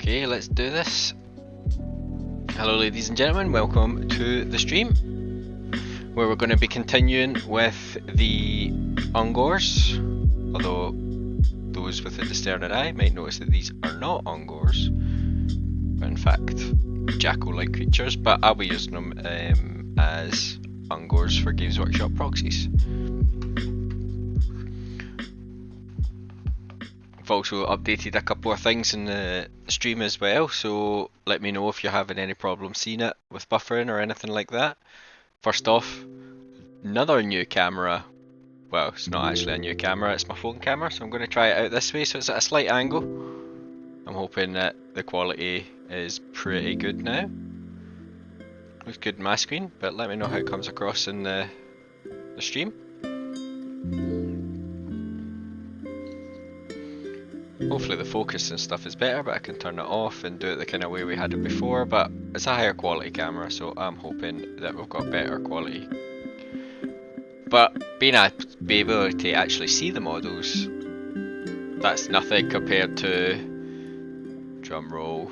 Okay, let's do this. Hello ladies and gentlemen, welcome to the stream where we're going to be continuing with the Ungors, although those with a discerning eye might notice that these are not Ungors, but in fact jackal-like creatures, but I'll be using them as Ungors for Games Workshop proxies. I've also updated a couple of things in the stream as well, so let me know if you're having any problems seeing it with buffering or anything like that. First off, another new camera. Well, it's not actually a new camera, it's my phone camera, so I'm going to try it out this way, so it's at a slight angle. I'm hoping that the quality is pretty good now. Looks good on my screen, but let me know how it comes across in the stream. Hopefully the focus and stuff is better, but I can turn it off and do it the kind of way we had it before, but it's a higher quality camera, so I'm hoping that we've got better quality. But being able to actually see the models, that's nothing compared to, drum roll,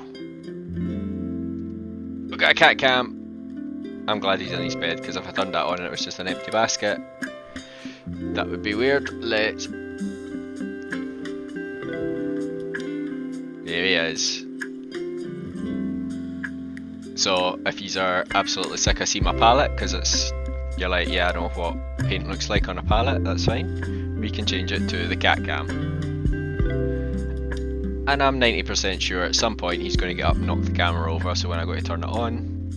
we've got a cat cam. I'm glad he's in his bed, because if I turned that on and it was just an empty basket, that would be weird. There he is. So if you are absolutely sick of seeing my palette, because you're like, yeah, I know what paint looks like on a palette, that's fine. We can change it to the cat cam. And I'm 90% sure at some point he's going to get up and knock the camera over, so when I go to turn it on,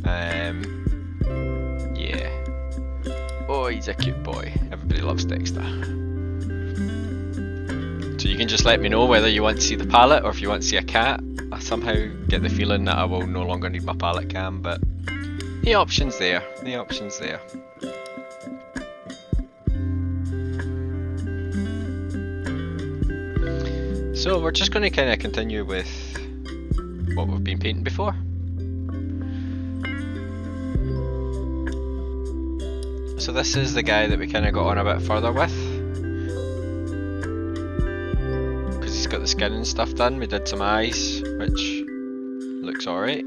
yeah. Oh, he's a cute boy. Everybody loves Dexter. So you can just let me know whether you want to see the palette or if you want to see a cat. I somehow get the feeling that I will no longer need my palette cam, but The option's there. The option's there. So we're just going to kind of continue with what we've been painting before. So this is the guy that we kind of got on a bit further with, because he's got the skin and stuff done. We did some eyes, which looks alright.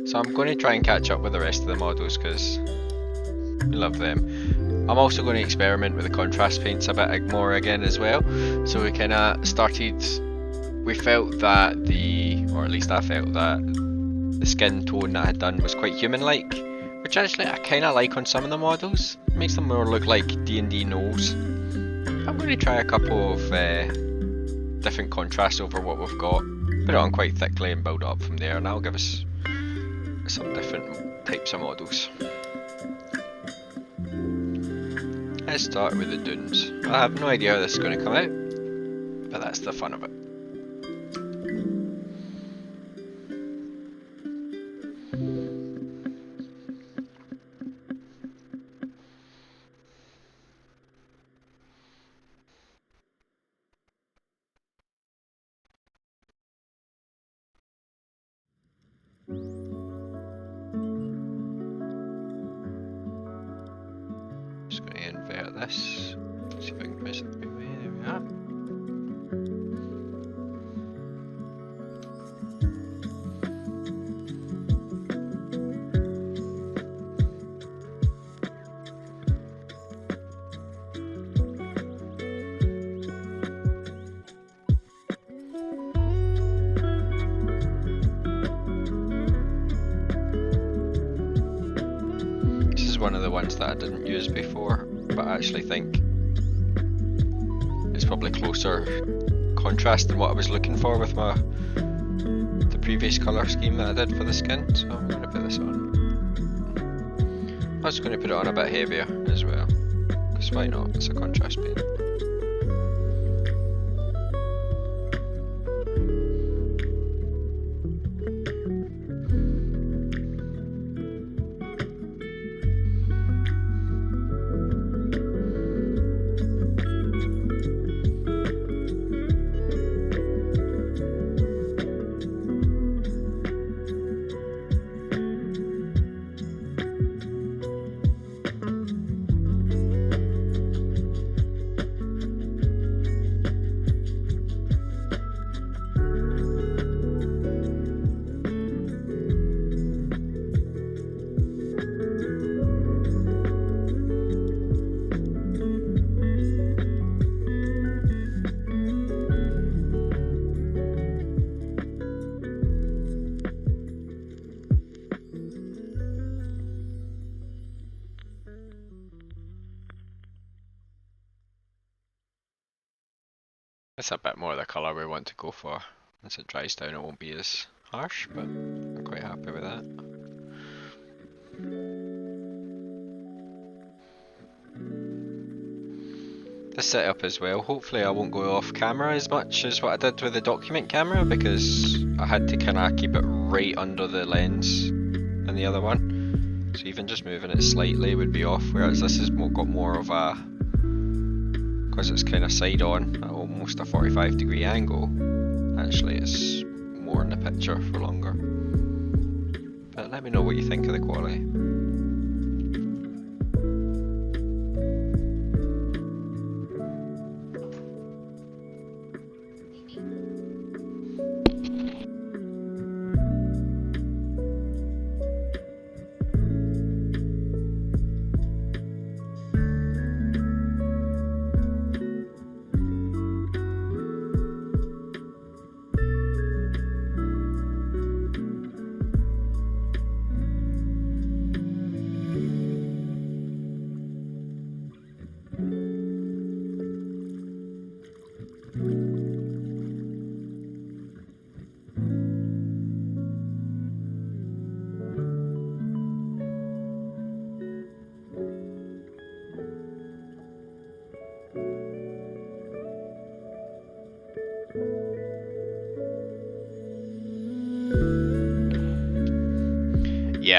So I'm going to try and catch up with the rest of the models because we love them. I'm also going to experiment with the contrast paints a bit more again as well. So we kind of started, we felt that or at least I felt that the skin tone that I had done was quite human-like, which actually I kind of like on some of the models. It makes them more look like D&D gnolls. I'm going to try a couple of different contrasts over what we've got, put it on quite thickly and build it up from there, and that'll give us some different types of models. Let's start with the dunes. I have no idea how this is going to come out, but that's the fun of it. Just going to invert this. See if I can miss it. There we are. One of the ones that I didn't use before, but I actually think it's probably closer contrast than what I was looking for with the previous colour scheme that I did for the skin, so I'm going to put this on. I was going to put it on a bit heavier as well, because why not, it's a contrast paint. It's a bit more the colour we want to go for. As it dries down it won't be as harsh, but I'm quite happy with that. This setup as well, hopefully I won't go off camera as much as what I did with the document camera, because I had to kind of keep it right under the lens in the other one. So even just moving it slightly would be off, whereas this has got more of a, because it's kind of side on at almost a 45-degree angle, actually it's more in the picture for longer. But let me know what you think of the quality.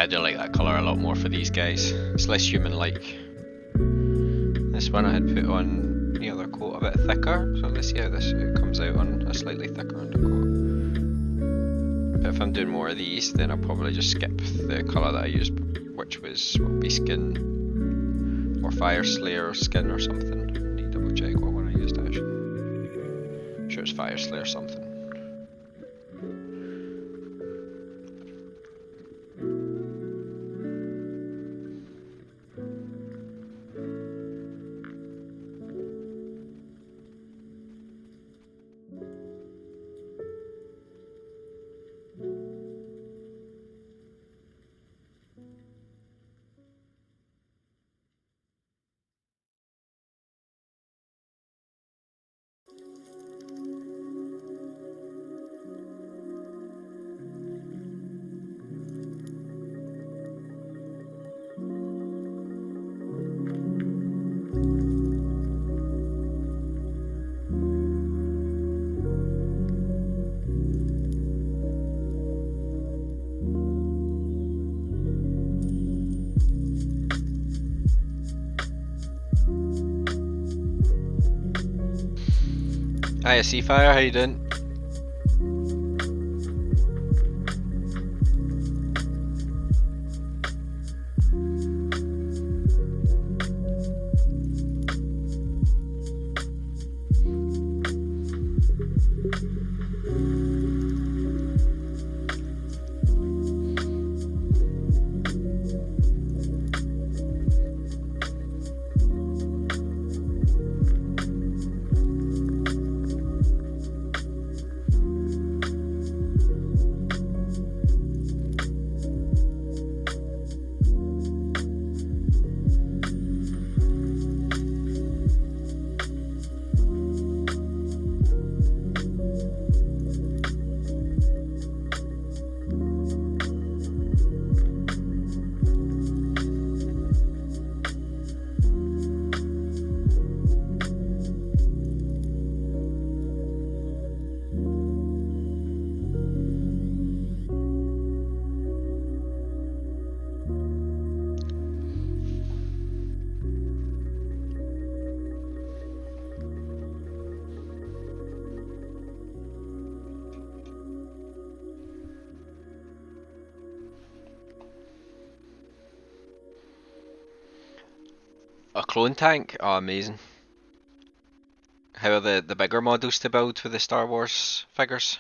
Yeah, I do like that colour a lot more for these guys. It's less human-like. This one I had put on the other coat a bit thicker, so let's see how this comes out on a slightly thicker undercoat. But if I'm doing more of these, then I'll probably just skip the colour that I used, which will be skin or Fire Slayer skin or something. I need to double check what one I used actually. I'm sure it's Fire Slayer something. Hiya Seafire, how you doing? A clone tank? Oh, amazing. How are the bigger models to build with the Star Wars figures?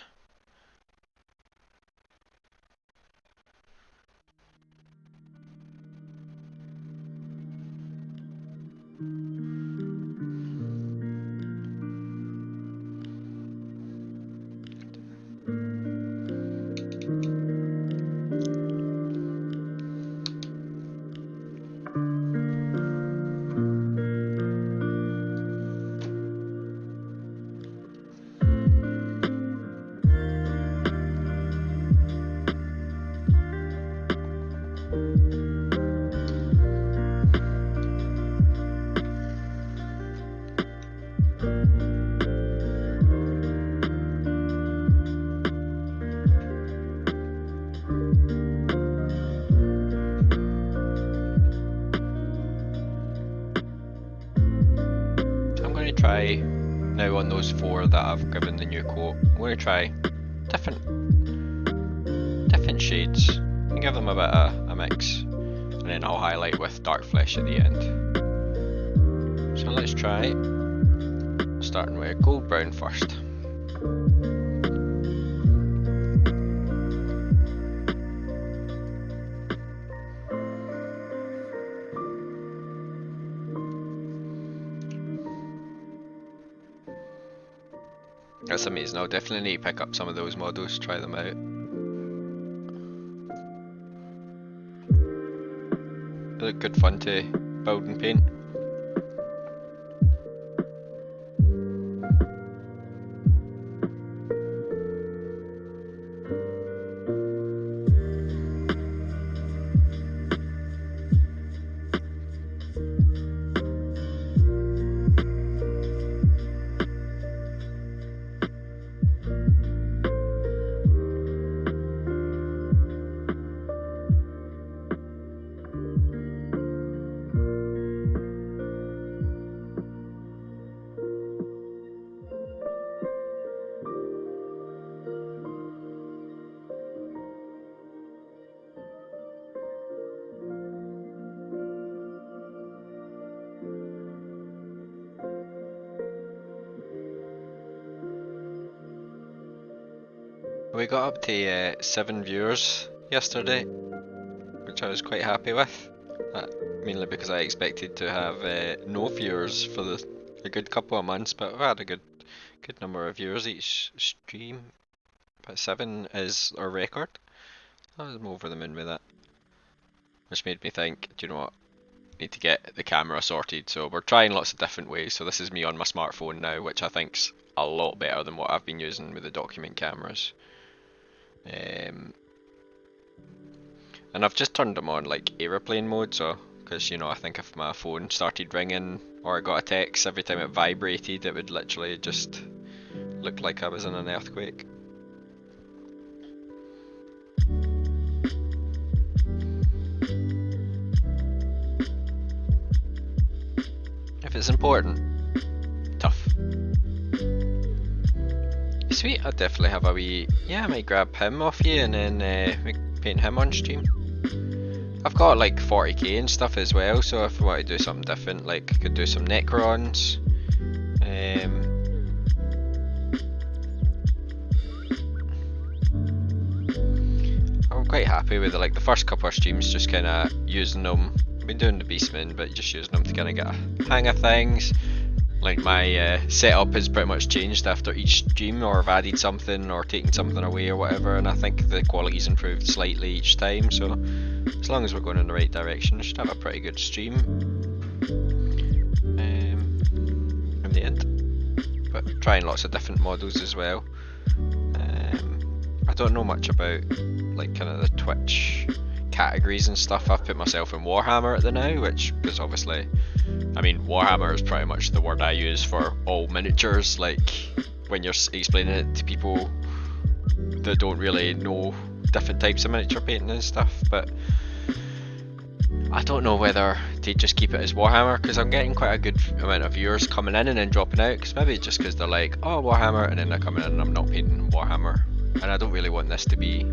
Try now on those four that I've given the new coat. I'm going to try different shades and give them a bit of a mix, and then I'll highlight with dark flesh at the end. So let's try starting with gold brown first. That's amazing. I'll definitely need to pick up some of those models, try them out. They look good fun to build and paint. We got up to 7 viewers yesterday, which I was quite happy with. Mainly because I expected to have no viewers for a good couple of months, but we had a good number of viewers each stream. But 7 is our record. I was over the moon with that. Which made me think, do you know what? I need to get the camera sorted. So we're trying lots of different ways. So this is me on my smartphone now, which I think's a lot better than what I've been using with the document cameras. And I've just turned them on like aeroplane mode, so because I think if my phone started ringing or I got a text, every time it vibrated it would literally just look like I was in an earthquake. If it's important, tough. Sweet, I'd definitely have a wee, I might grab him off you and then paint him on stream. I've got like 40k and stuff as well, so if I want to do something different, like I could do some Necrons. I'm quite happy with like the first couple of streams, just kind of using them. I've been doing the Beastmen, but just using them to kind of get a hang of things. Like my setup has pretty much changed after each stream, or I've added something or taken something away or whatever, and I think the quality's improved slightly each time, so as long as we're going in the right direction, I should have a pretty good stream in the end. But trying lots of different models as well. I don't know much about like kind of the Twitch categories and stuff. I've put myself in Warhammer at the now, which, because obviously, I mean, Warhammer is pretty much the word I use for all miniatures, like when you're explaining it to people that don't really know different types of miniature painting and stuff. But I don't know whether to just keep it as Warhammer, because I'm getting quite a good amount of viewers coming in and then dropping out, because maybe just because they're like, oh, Warhammer, and then they're coming in and I'm not painting Warhammer, and I don't really want this to be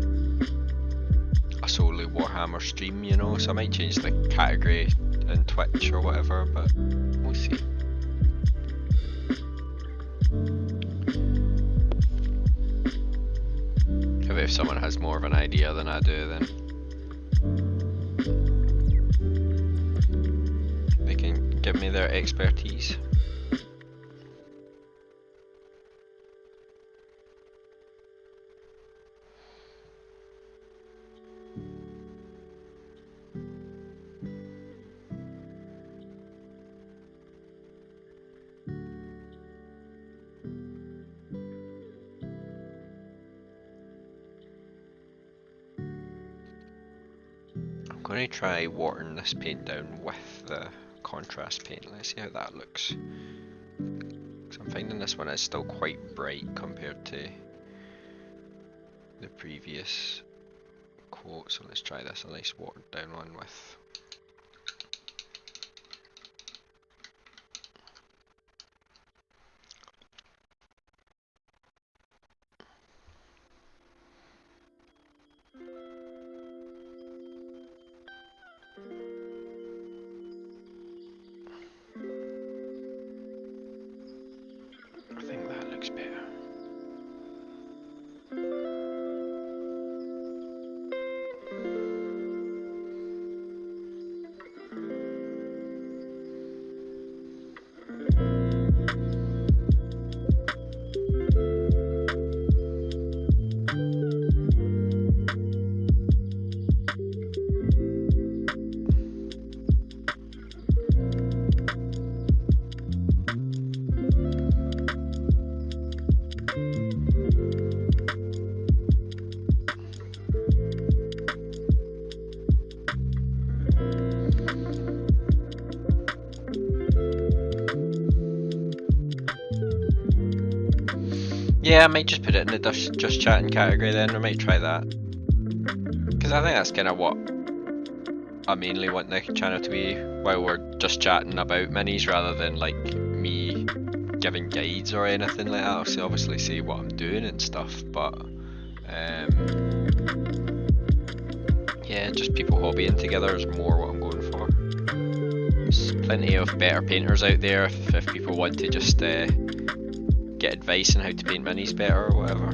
a solely Warhammer stream, so I might change the category in Twitch or whatever, but we'll see. Maybe if someone has more of an idea than I do, then they can give me their expertise. I'm going to try watering this paint down with the contrast paint. Let's see how that looks. Because I'm finding this one is still quite bright compared to the previous quote. So let's try this, a nice watered down one with. I think that looks better. Yeah, I might just put it in the just chatting category then. I might try that, because I think that's kind of what I mainly want the channel to be, while we're just chatting about minis, rather than like me giving guides or anything like that. I'll obviously say what I'm doing and stuff, but yeah, just people hobbying together is more what I'm going for. There's plenty of better painters out there if people want to just get advice on how to paint minis better or whatever.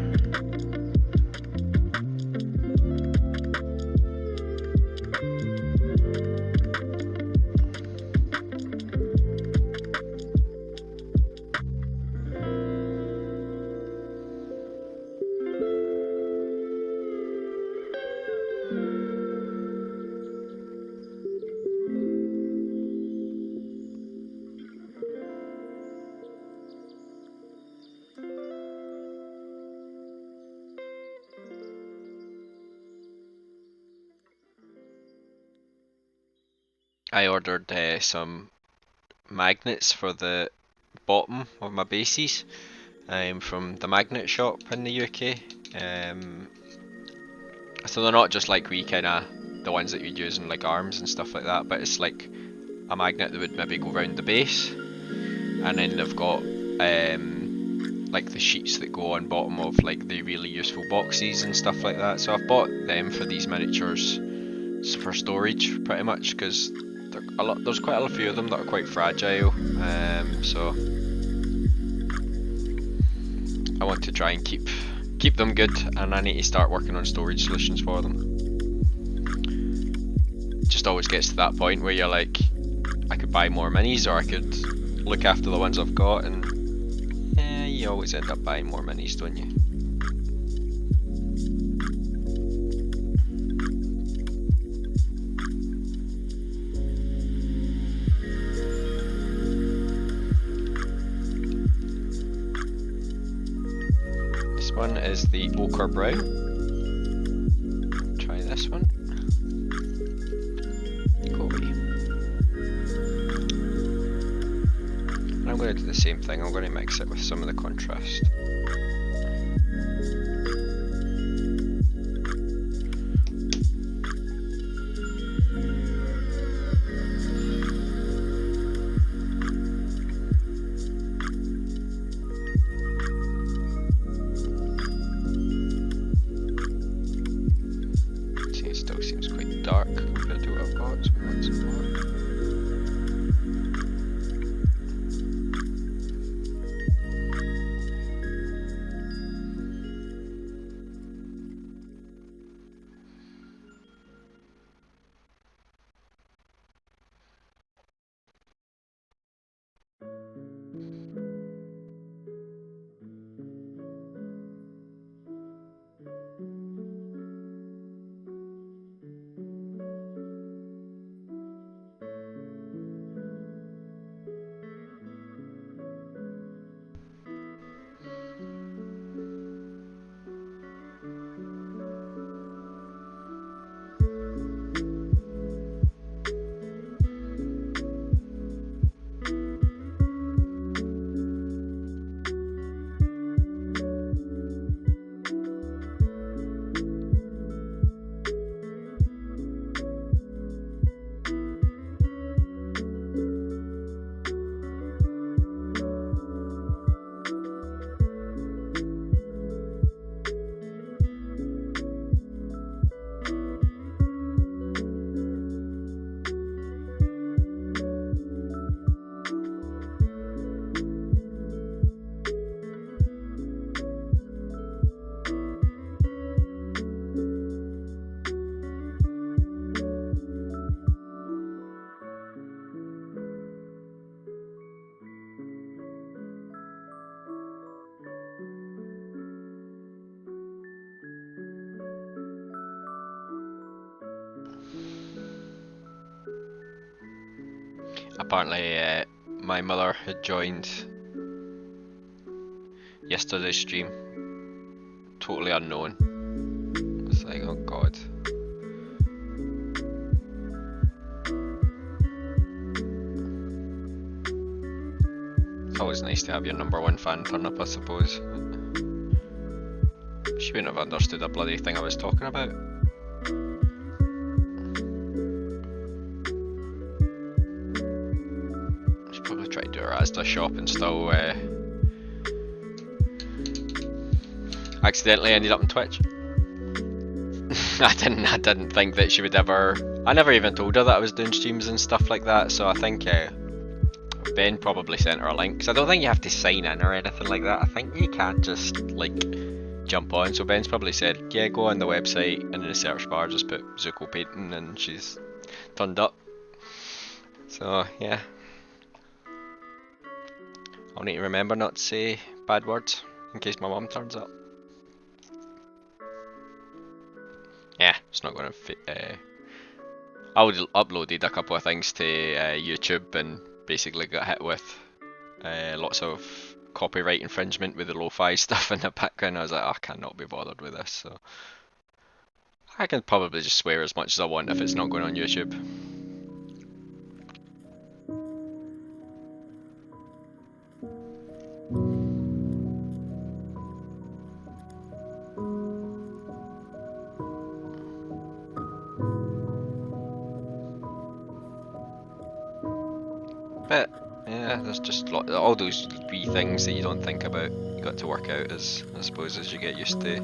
I ordered some magnets for the bottom of my bases from the magnet shop in the UK. So they're not just like wee kind of the ones that you'd use in like arms and stuff like that, but it's like a magnet that would maybe go round the base, and then they've got like the sheets that go on bottom of like the really useful boxes and stuff like that. So I've bought them for these miniatures for storage pretty much, because there's quite a few of them that are quite fragile, so I want to try and keep them good, and I need to start working on storage solutions for them. It just always gets to that point where you're like, I could buy more minis, or I could look after the ones I've got, and you always end up buying more minis, don't you? This one is the ochre brown. Try this one. Kobe. And I'm going to do the same thing. I'm going to mix it with some of the contrast. Apparently, my mother had joined yesterday's stream, totally unknown. It's like, oh god. It's always nice to have your #1 fan turn up, I suppose. She wouldn't have understood a bloody thing I was talking about. Tried to do her Asda shop and still accidentally ended up on Twitch. I didn't think that she would ever. I never even told her that I was doing streams and stuff like that. So I think Ben probably sent her a link. Cause I don't think you have to sign in or anything like that. I think you can just like jump on. So Ben's probably said, yeah, go on the website and in the search bar just put Zuko painting, and she's turned up. So yeah. I'll need to remember not to say bad words in case my mum turns up. Yeah, it's not going to. I uploaded a couple of things to YouTube and basically got hit with lots of copyright infringement with the lo-fi stuff in the background. I was like, I cannot be bothered with this. So I can probably just swear as much as I want if it's not going on YouTube. But yeah, there's just all those wee things that you don't think about. You got to work out as I suppose as you get used to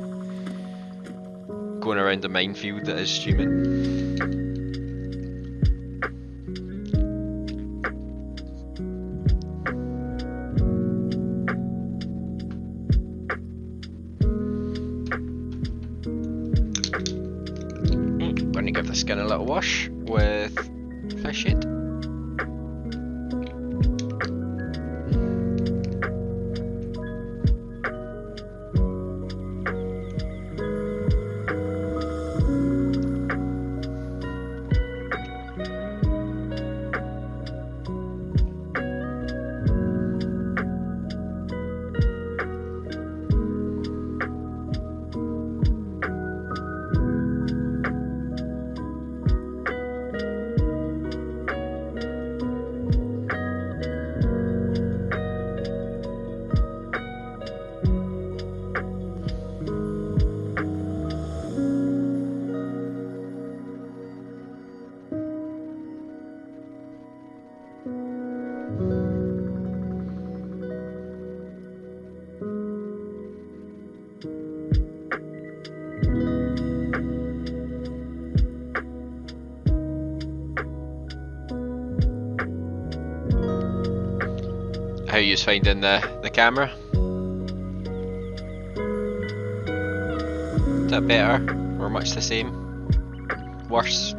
going around the minefield that is streaming. Going to give the skin a little wash with fish shade. How you finding the camera? Is that better or much the same? Worse?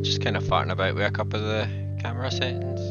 Just kind of farting about with a couple of the camera settings.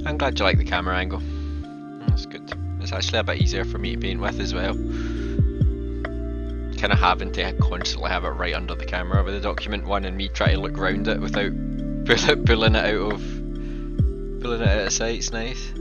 I'm glad you like the camera angle. That's good. It's actually a bit easier for me to paint with as well. Kind of having to constantly have it right under the camera with the document one, and me try to look round it without pulling it out of sight. It's nice.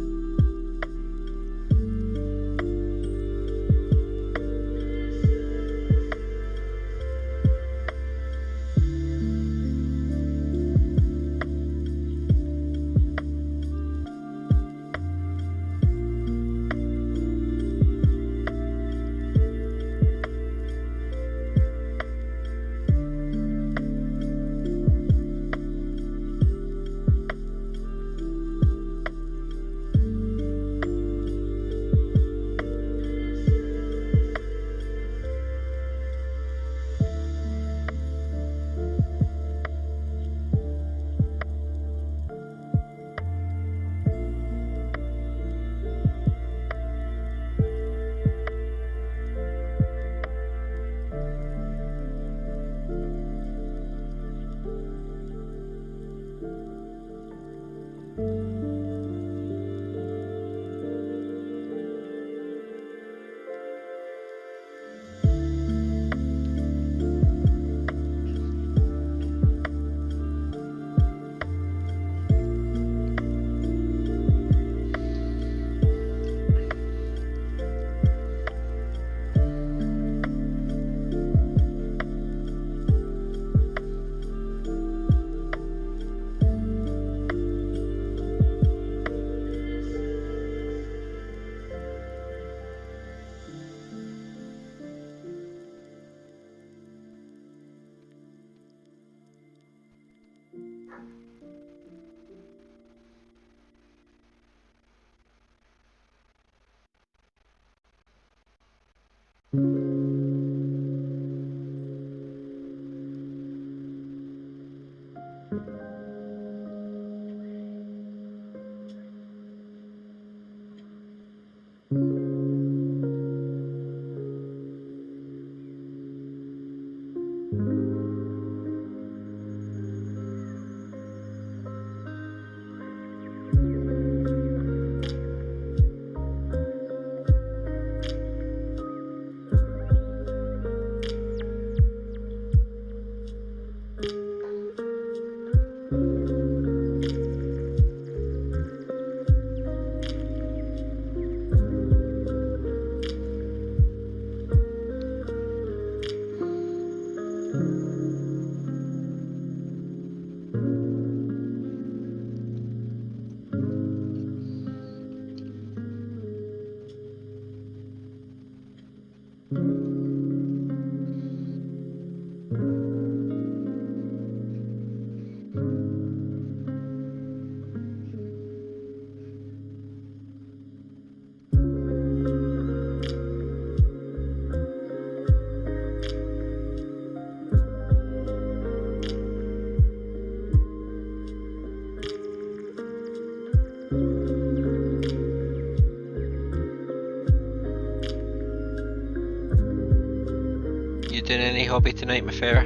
hobby tonight, my fair?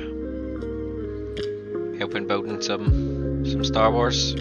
Helping building some Star Wars.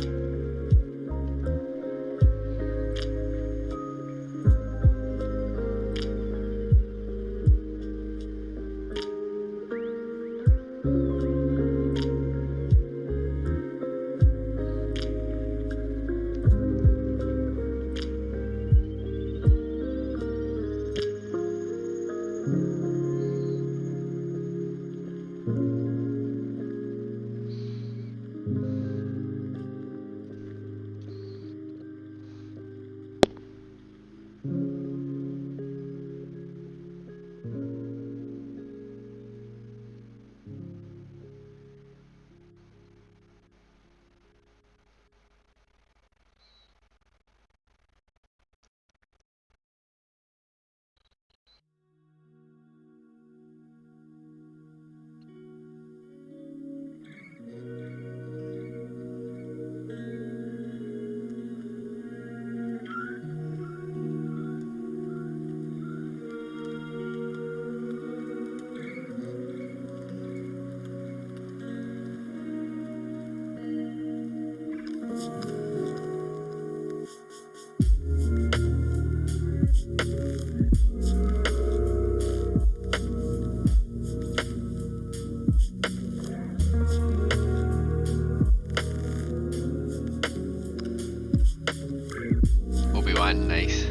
Obi-Wan, nice.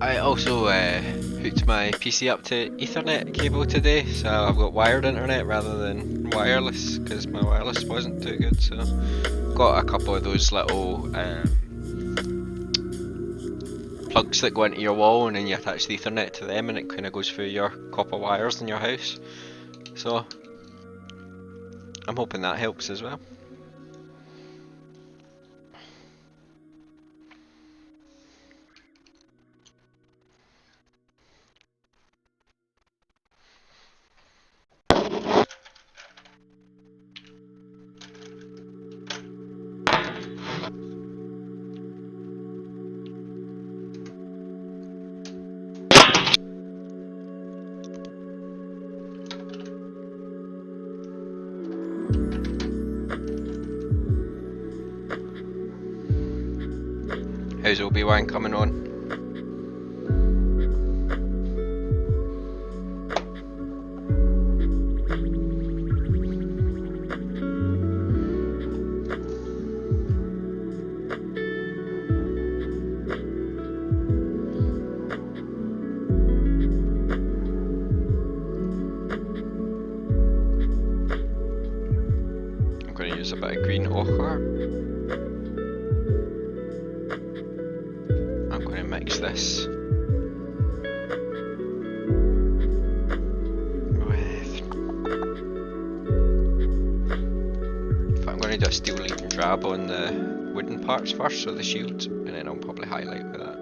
I also hooked my PC up to Ethernet cable today, so I've got wired internet rather than wireless because my wireless wasn't too good. So got a couple of those little plugs that go into your wall, and then you attach the Ethernet to them, and it kind of goes through your copper wires in your house. So I'm hoping that helps as well. How's Obi-Wan coming on? I'm going to use a bit of green ochre. I'm going to mix this with... I'm going to do a steel leaf and drab on the wooden parts first, so the shield, and then I'll probably highlight with that.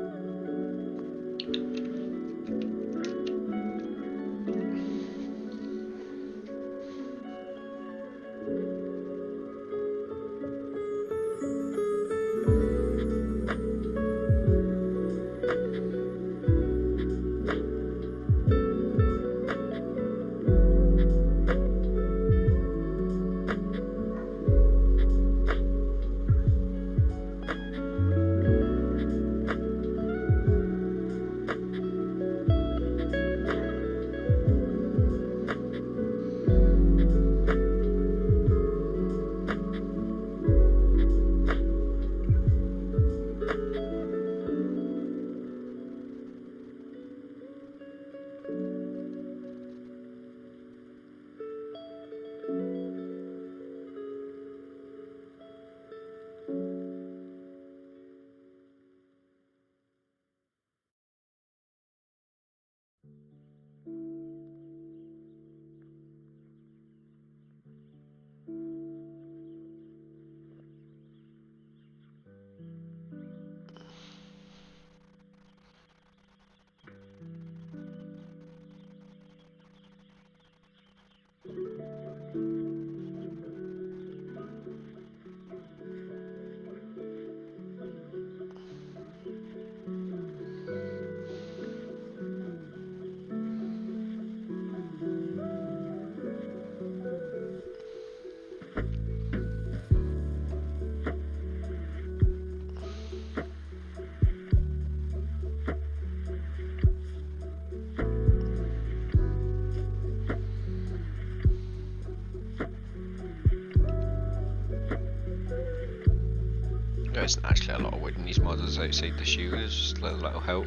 there isn't actually a lot of wood in these models outside the shield, it's just a little hilt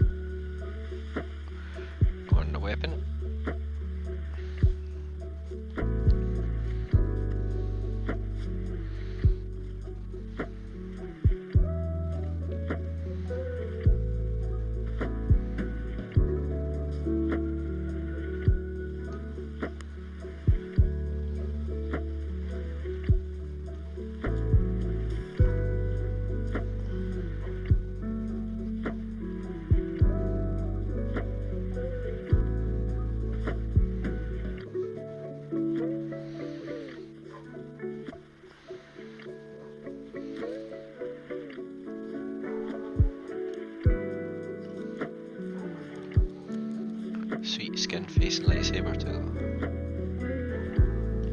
on the weapon. Sweet skin face and lightsaber too.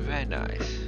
Very nice.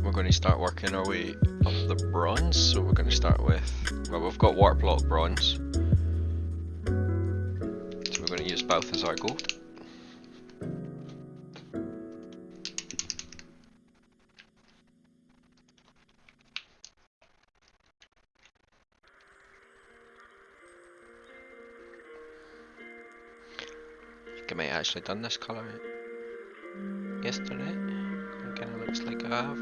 We're going to start working our way up the bronze, so we're going to start with, well, we've got warp block bronze, so we're going to use both as our gold. I think I might have actually done this colour yesterday. It kind of looks like I have.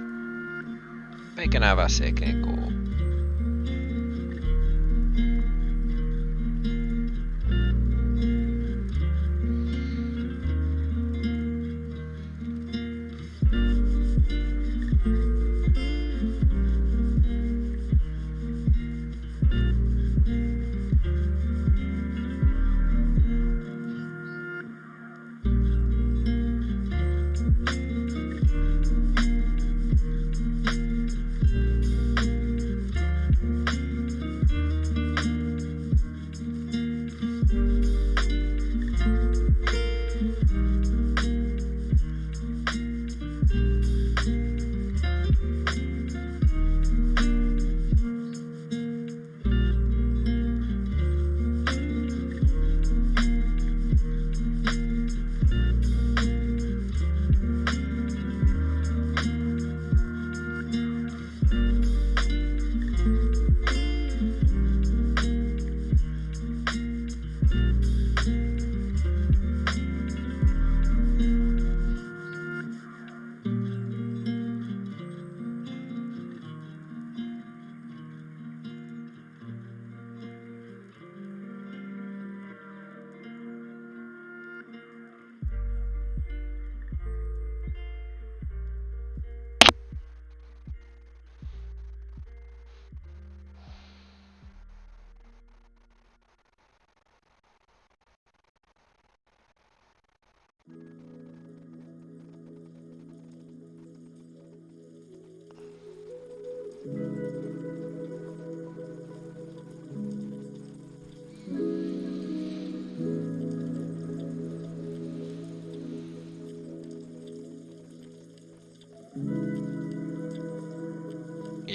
But I can have a second go.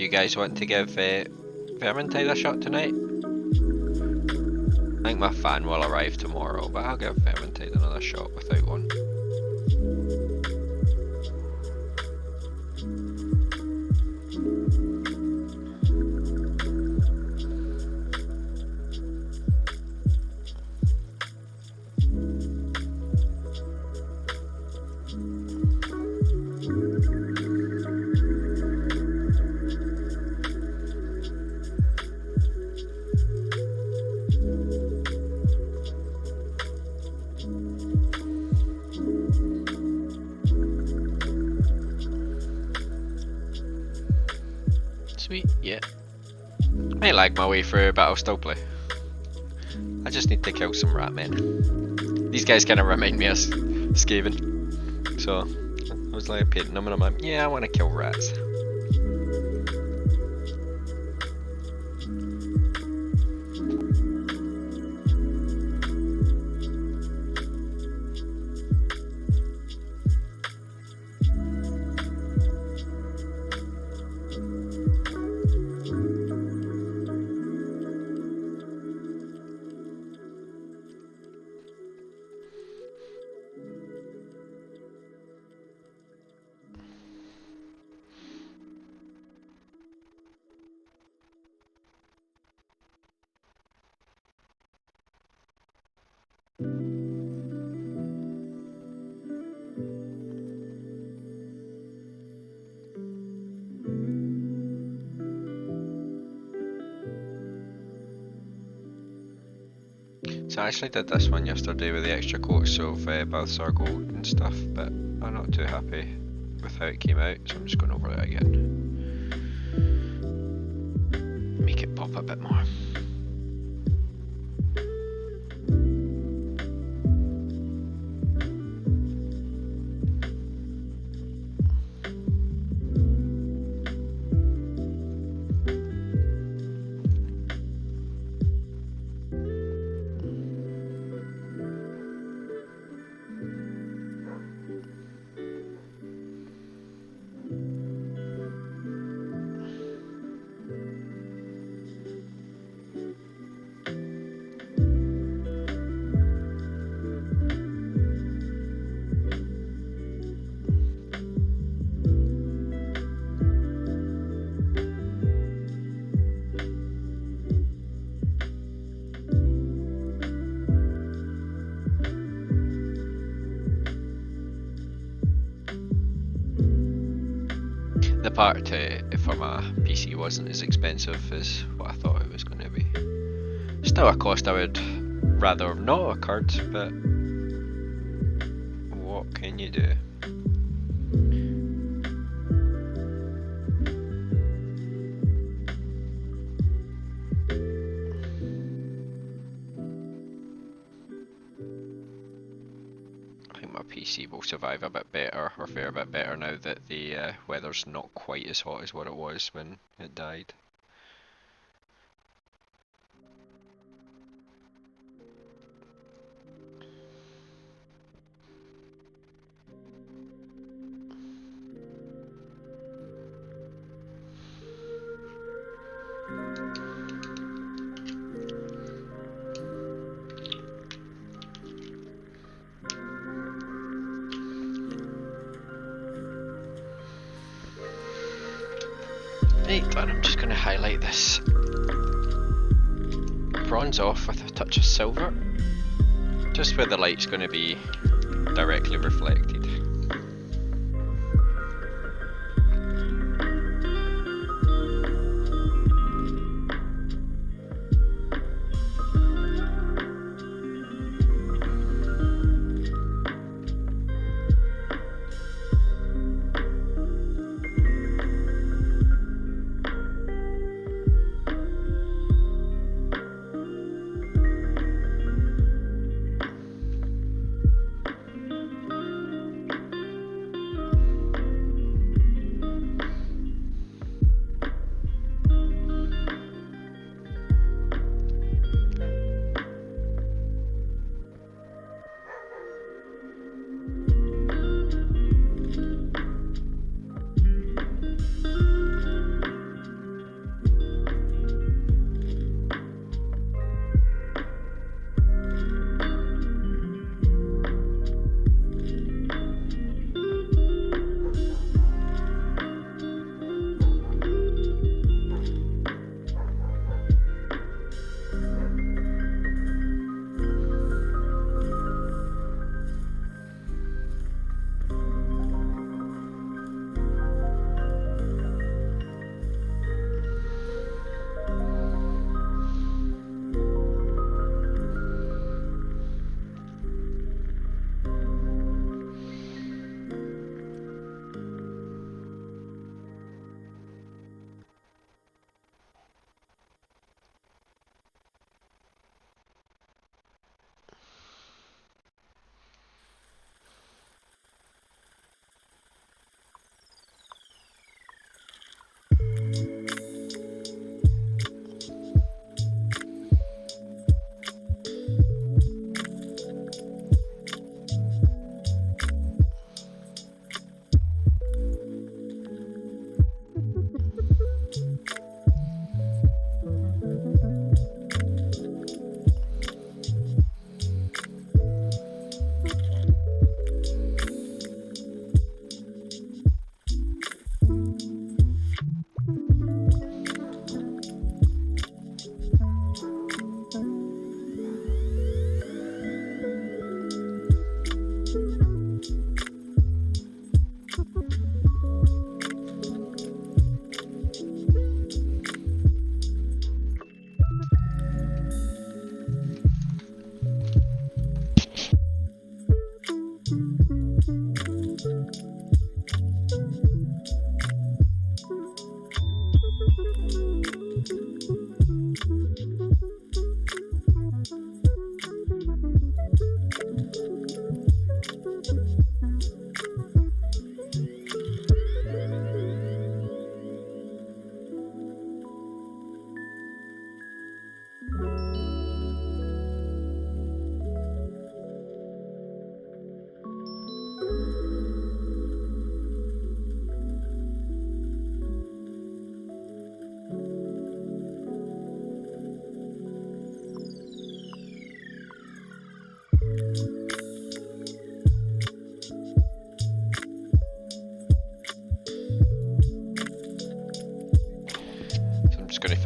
you guys want to give Vermintide a shot tonight? I think my fan will arrive tomorrow, but I'll give Vermintide another shot without one. Sweet, yeah. I lag my way through, but I'll still play. I just need to kill some rat men. These guys kind of remind me of Skaven. So, I was like painting them and I'm like, yeah, I want to kill rats. So I actually did this one yesterday with the extra coats of Balthasar Gold and stuff, but I'm not too happy with how it came out, so I'm just going over it again. Make it pop a bit more. The part for my PC wasn't as expensive as what I thought it was going to be. Still a cost I would rather have not occurred, but what can you do? My PC will survive a bit better, or fare a bit better now that the weather's not quite as hot as what it was when it died. Right, and I'm just going to highlight this bronze off with a touch of silver, just where the light's going to be directly reflected.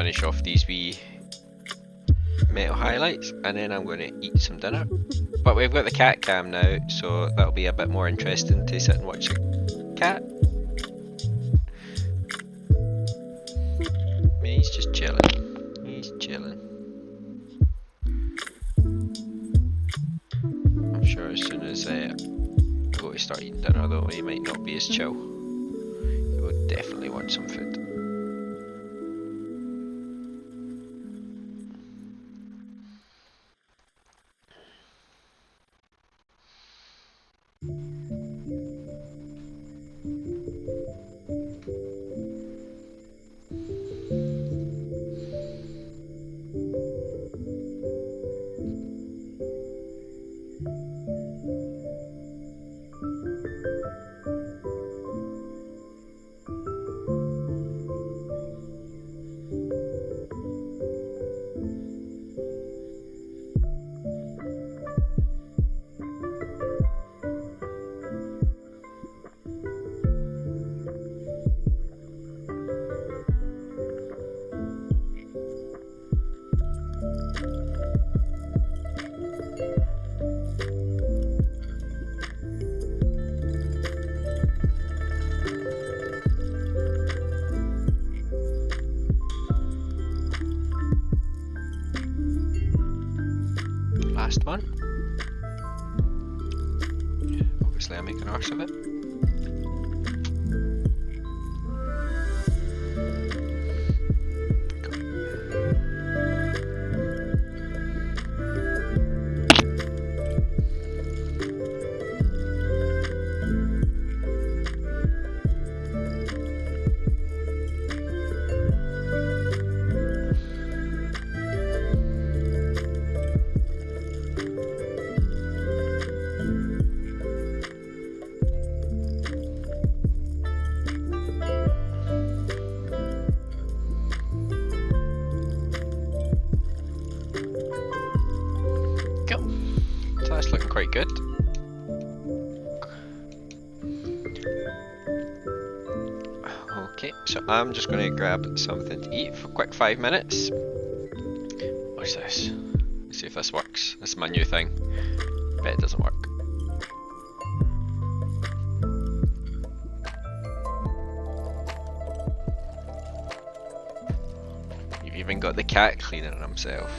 finish off these wee metal highlights, and then I'm going to eat some dinner. But we've got the cat cam now, so that'll be a bit more interesting to sit and watch the cat. He's just chilling. He's chilling. I'm sure as soon as I go to start eating dinner, though, he might not be as chill. He will definitely want some food. Last one. Obviously I make an arse of it. So that's looking quite good. Okay, so I'm just going to grab something to eat for a quick 5 minutes. What's this? Let's see if this works. This is my new thing. Bet it doesn't work. You've even got the cat cleaning himself.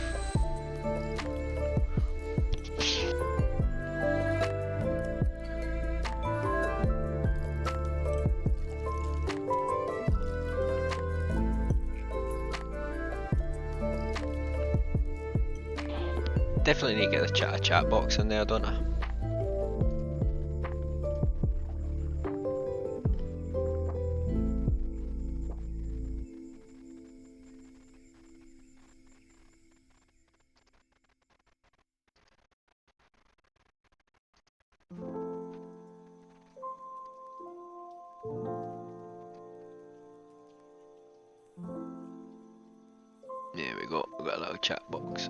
Definitely need to get the chat box in there, don't I? There we go, we've got a little chat box.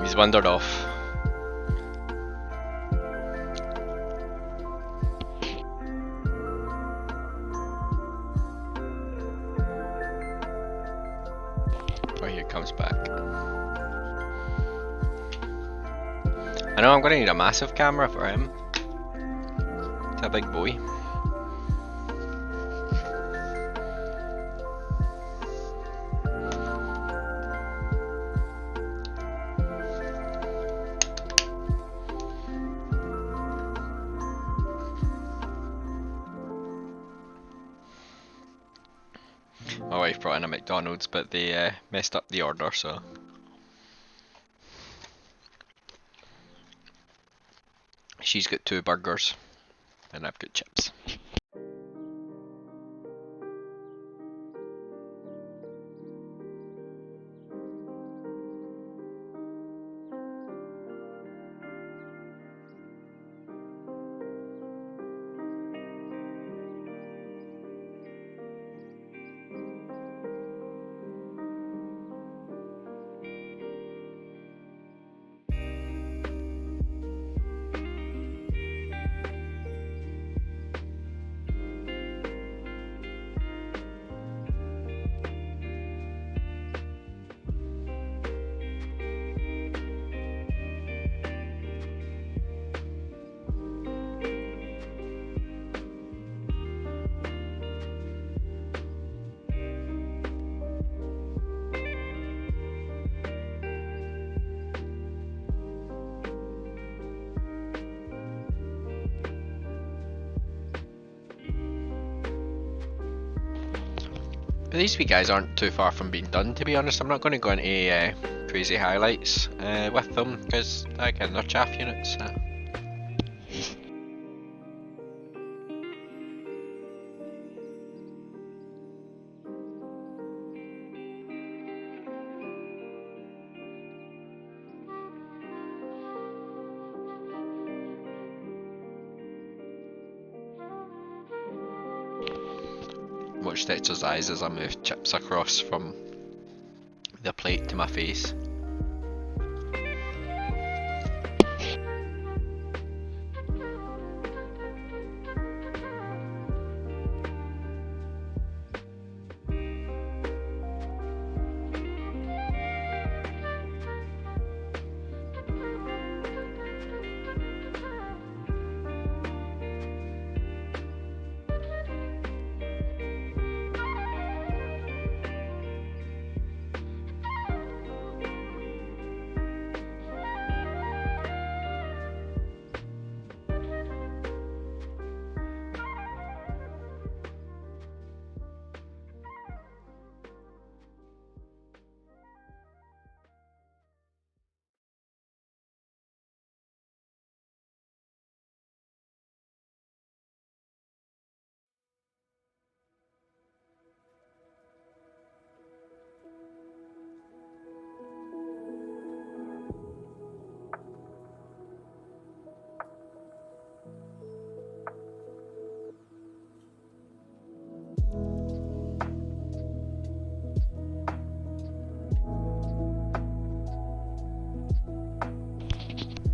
He's wandered off. it comes back. I know I'm going to need a massive camera for him. He's a big boy. My wife brought in a McDonald's, but they messed up the order, so. She's got 2 burgers, and I've got chips. But these wee guys aren't too far from being done, to be honest. I'm not going to go into crazy highlights with them, because again, they're chaff units. So. Watch Dexter's eyes as I move chips across from the plate to my face.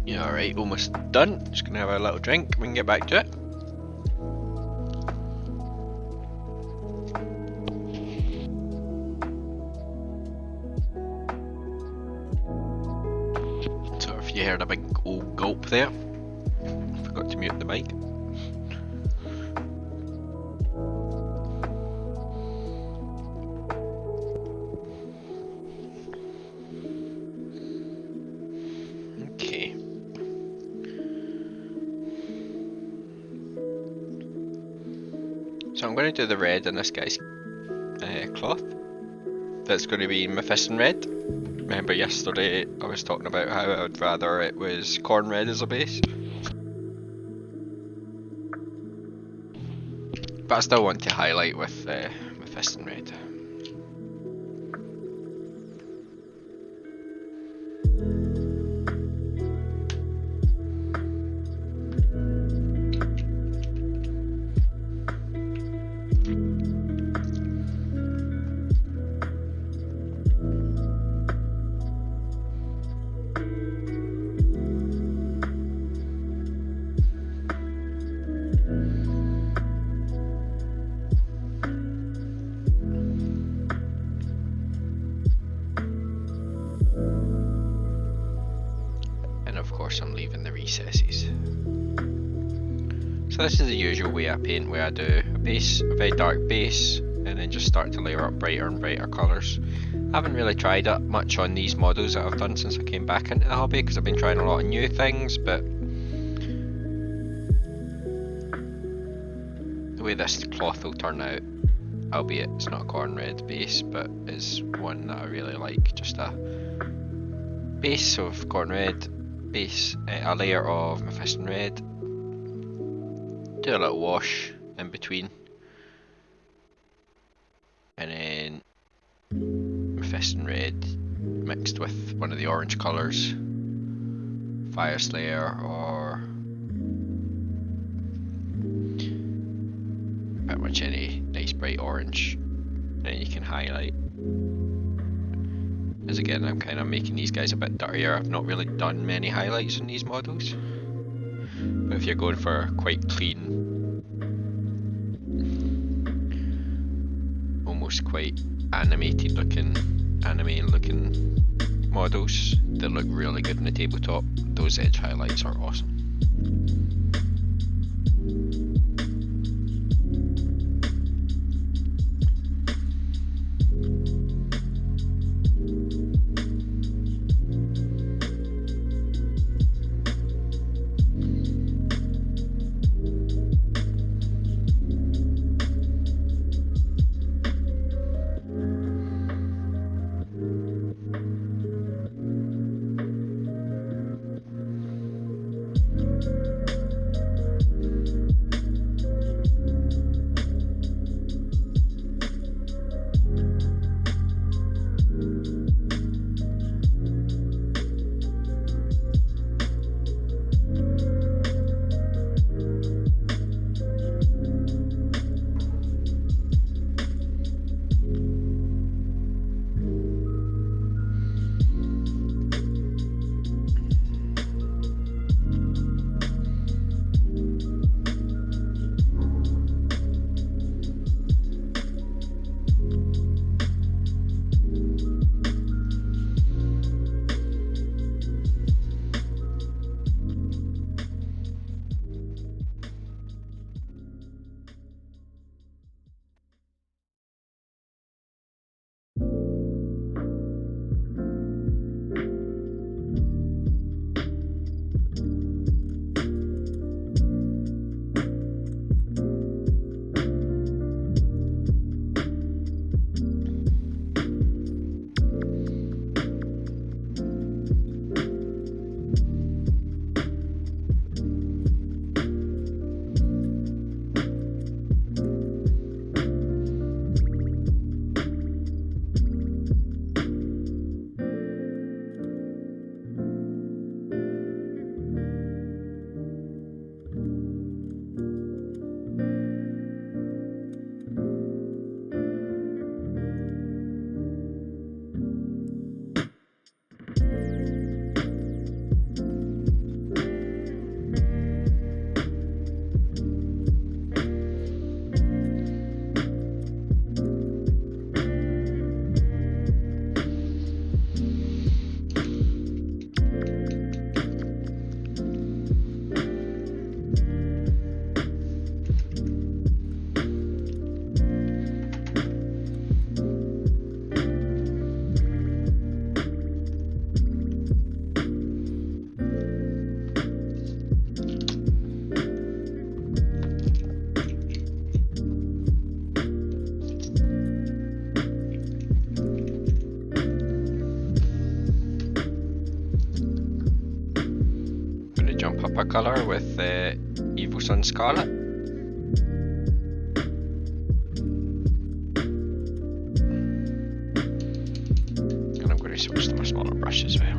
Yeah, alright, almost done. Just gonna have a little drink, we can get back to it. So if you heard a big old gulp there, forgot to mute the mic. Okay. So I'm going to do the red in this guy's cloth. That's going to be Mephiston red. Remember yesterday I was talking about how I would rather it was corn red as a base. But I still want to highlight with Mephiston red. recesses. So this is the usual way I paint, where I do a base, a very dark base, and then just start to layer up brighter and brighter colours. I haven't really tried it much on these models that I've done since I came back into the hobby, because I've been trying a lot of new things, but the way this cloth will turn out, albeit it's not a corn red base, but is one that I really like. Just a base of corn red, base, a layer of Mephiston red, do a little wash in between, and then Mephiston red mixed with one of the orange colours, Fire Slayer or pretty much any nice bright orange, and then you can highlight. As again, I'm kind of making these guys a bit dirtier. I've not really done many highlights on these models, but if you're going for quite clean, almost quite animated looking, anime looking models that look really good in the tabletop, those edge highlights are awesome. A colour with Evil Sun Scarlet. And I'm going to switch to my smaller brush as well.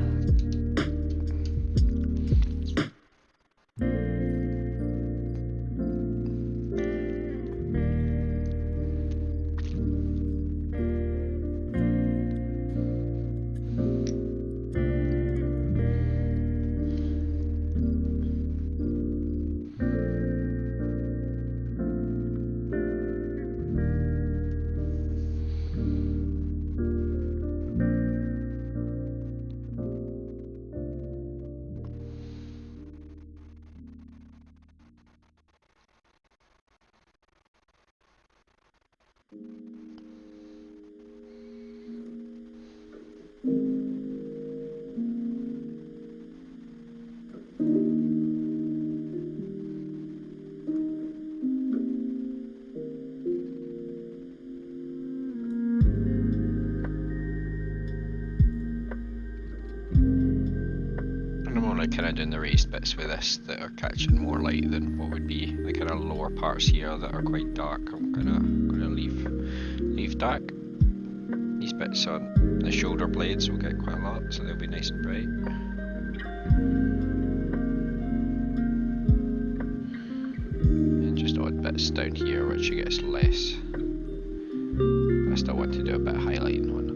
Kind of doing the raised bits with this that are catching more light than what would be the kind of lower parts here that are quite dark. I'm kind of going to leave dark. These bits on the shoulder blades will get quite a lot, so they'll be nice and bright. And just odd bits down here which you get less. But I still want to do a bit of highlighting on it.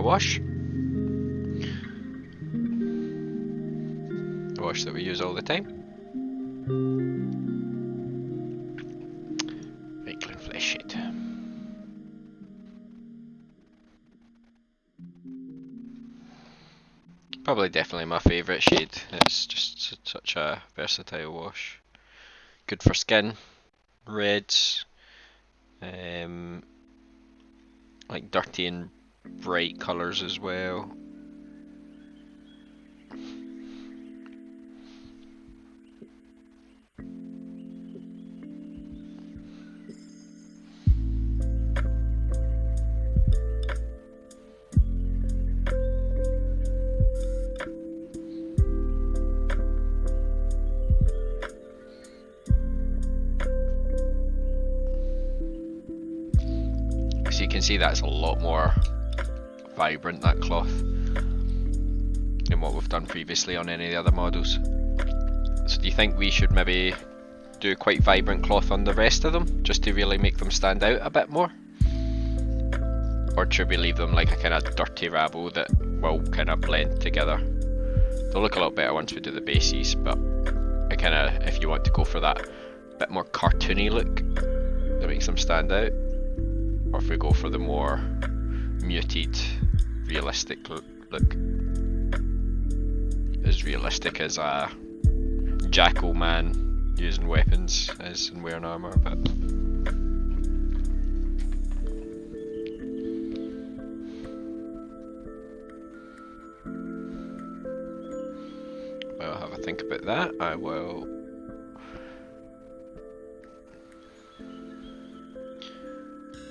Wash. The wash that we use all the time. Reikland flesh shade. Probably definitely my favourite shade. It's just such a versatile wash. Good for skin, reds, like dirty and bright colours as well. So you can see that's a lot more vibrant, that cloth, than what we've done previously on any of the other models. So do you think we should maybe do quite vibrant cloth on the rest of them, just to really make them stand out a bit more? Or should we leave them like a kind of dirty rabble that will kind of blend together? They'll look a lot better once we do the bases, but I kind of, if you want to go for that bit more cartoony look that makes them stand out, or if we go for the more muted, realistic look, as realistic as a jackal man using weapons is and wearing armour, but I'll have a think about that. I will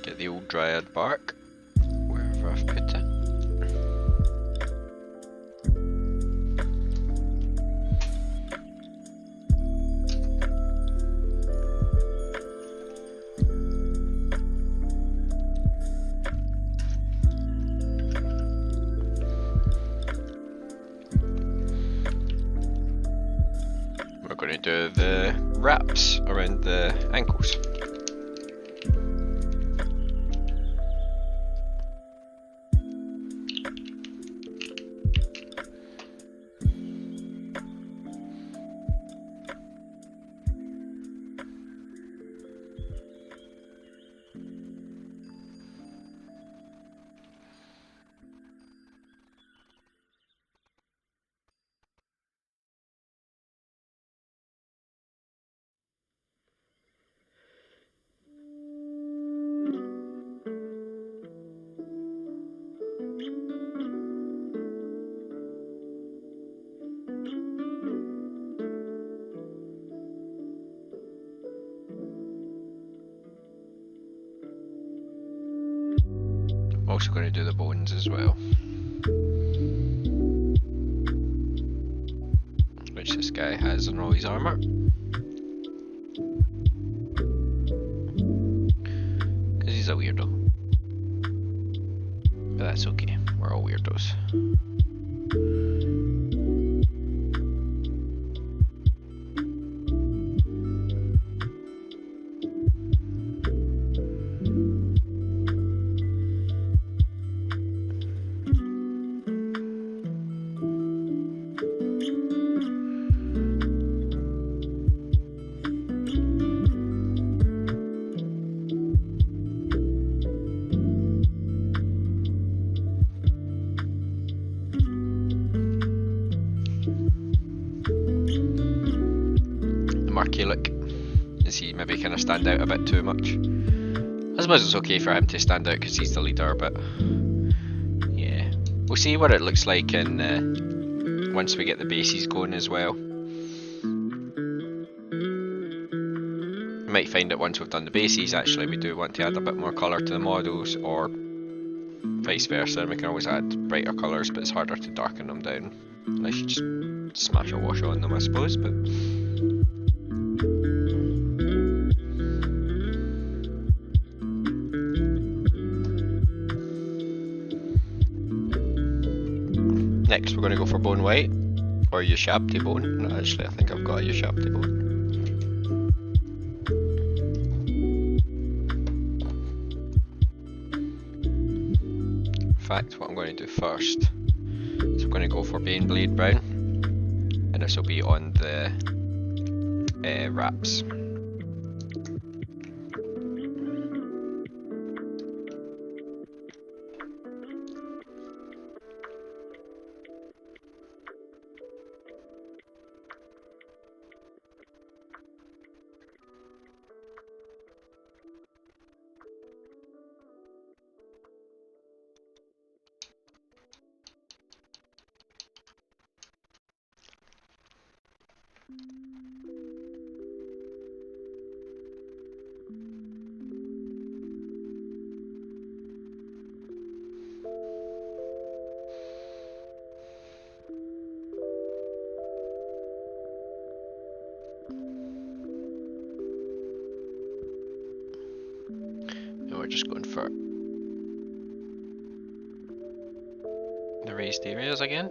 get the old dryad bark wherever I've put it. We're going to do the wraps around the ankles. I'm also going to do the bones as well. guy has on all his armour. Because he's a weirdo. But that's okay, we're all weirdos. Murky look. Is he maybe kind of stand out a bit too much? I suppose it's okay for him to stand out because he's the leader, but yeah. We'll see what it looks like in once we get the bases going as well. We might find that once we've done the bases, actually we do want to add a bit more colour to the models, or vice versa, and we can always add brighter colours, but it's harder to darken them down unless you just smash a wash on them, I suppose. But next we're going to go for bone white, or Ushabti bone. No, actually I think I've got a Ushabti bone. In fact, what I'm going to do first is I'm going to go for Baneblade brown, and this will be on the wraps. And we're just going for the raised areas again.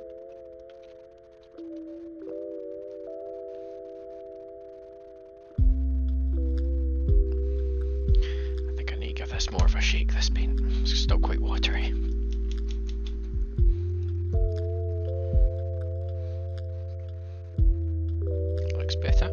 I think I need to give this more of a shake, this paint. It's still quite watery. Looks better.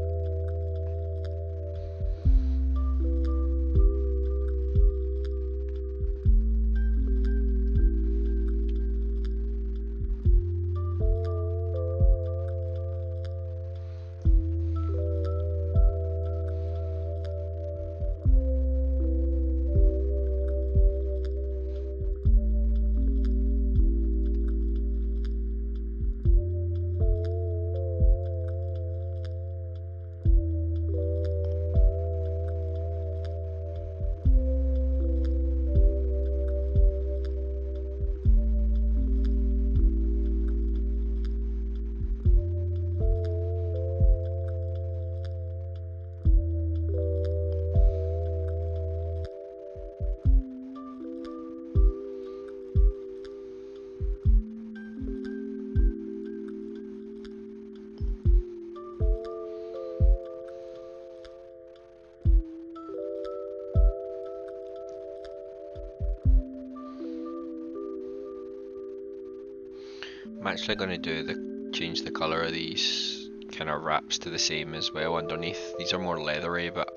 I'm actually going to do change the colour of these kind of wraps to the same as well underneath. These are more leathery, but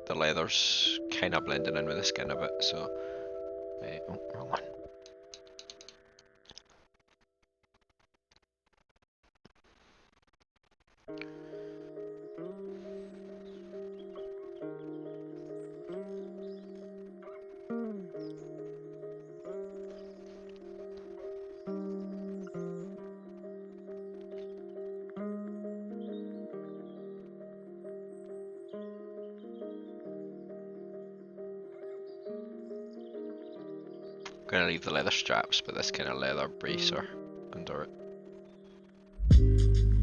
the leather's kind of blending in with the skin a bit, so oh, wrong one. I'm going to leave the leather straps, but this kind of leather bracer under it.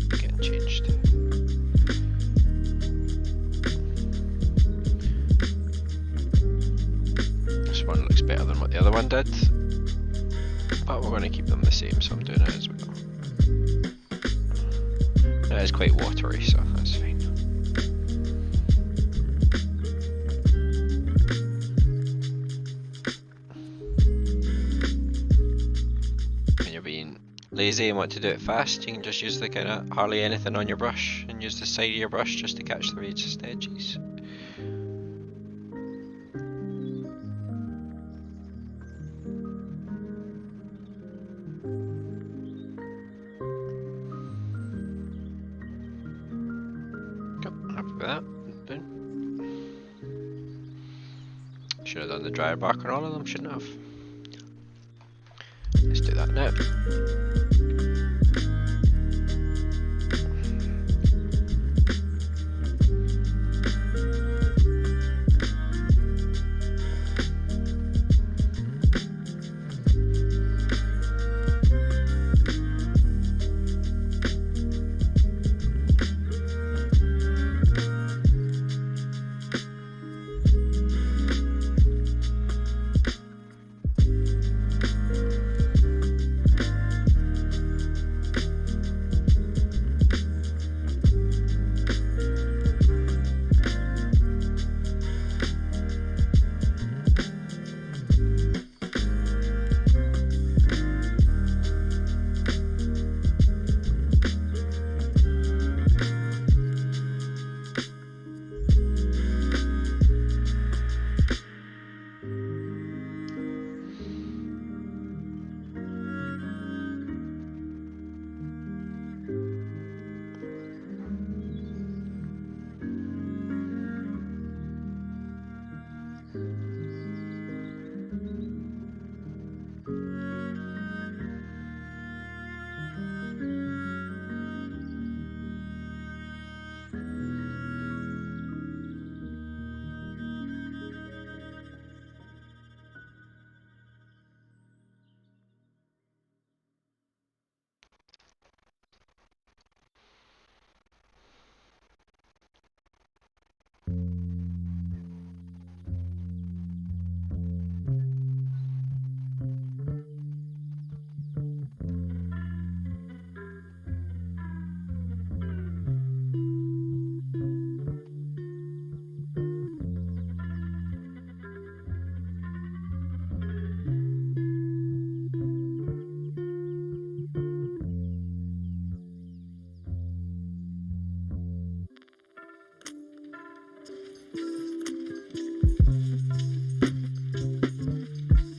Getting changed. one looks better than what the other one did, but we're going to keep them the same, so I'm doing it as well. It is quite watery, so that's fine. When you're being lazy and want to do it fast, you can just use the kind of hardly anything on your brush and use the side of your brush just to catch the raised edges. Should have done the dryer bark on all of them, shouldn't have. Let's do that now.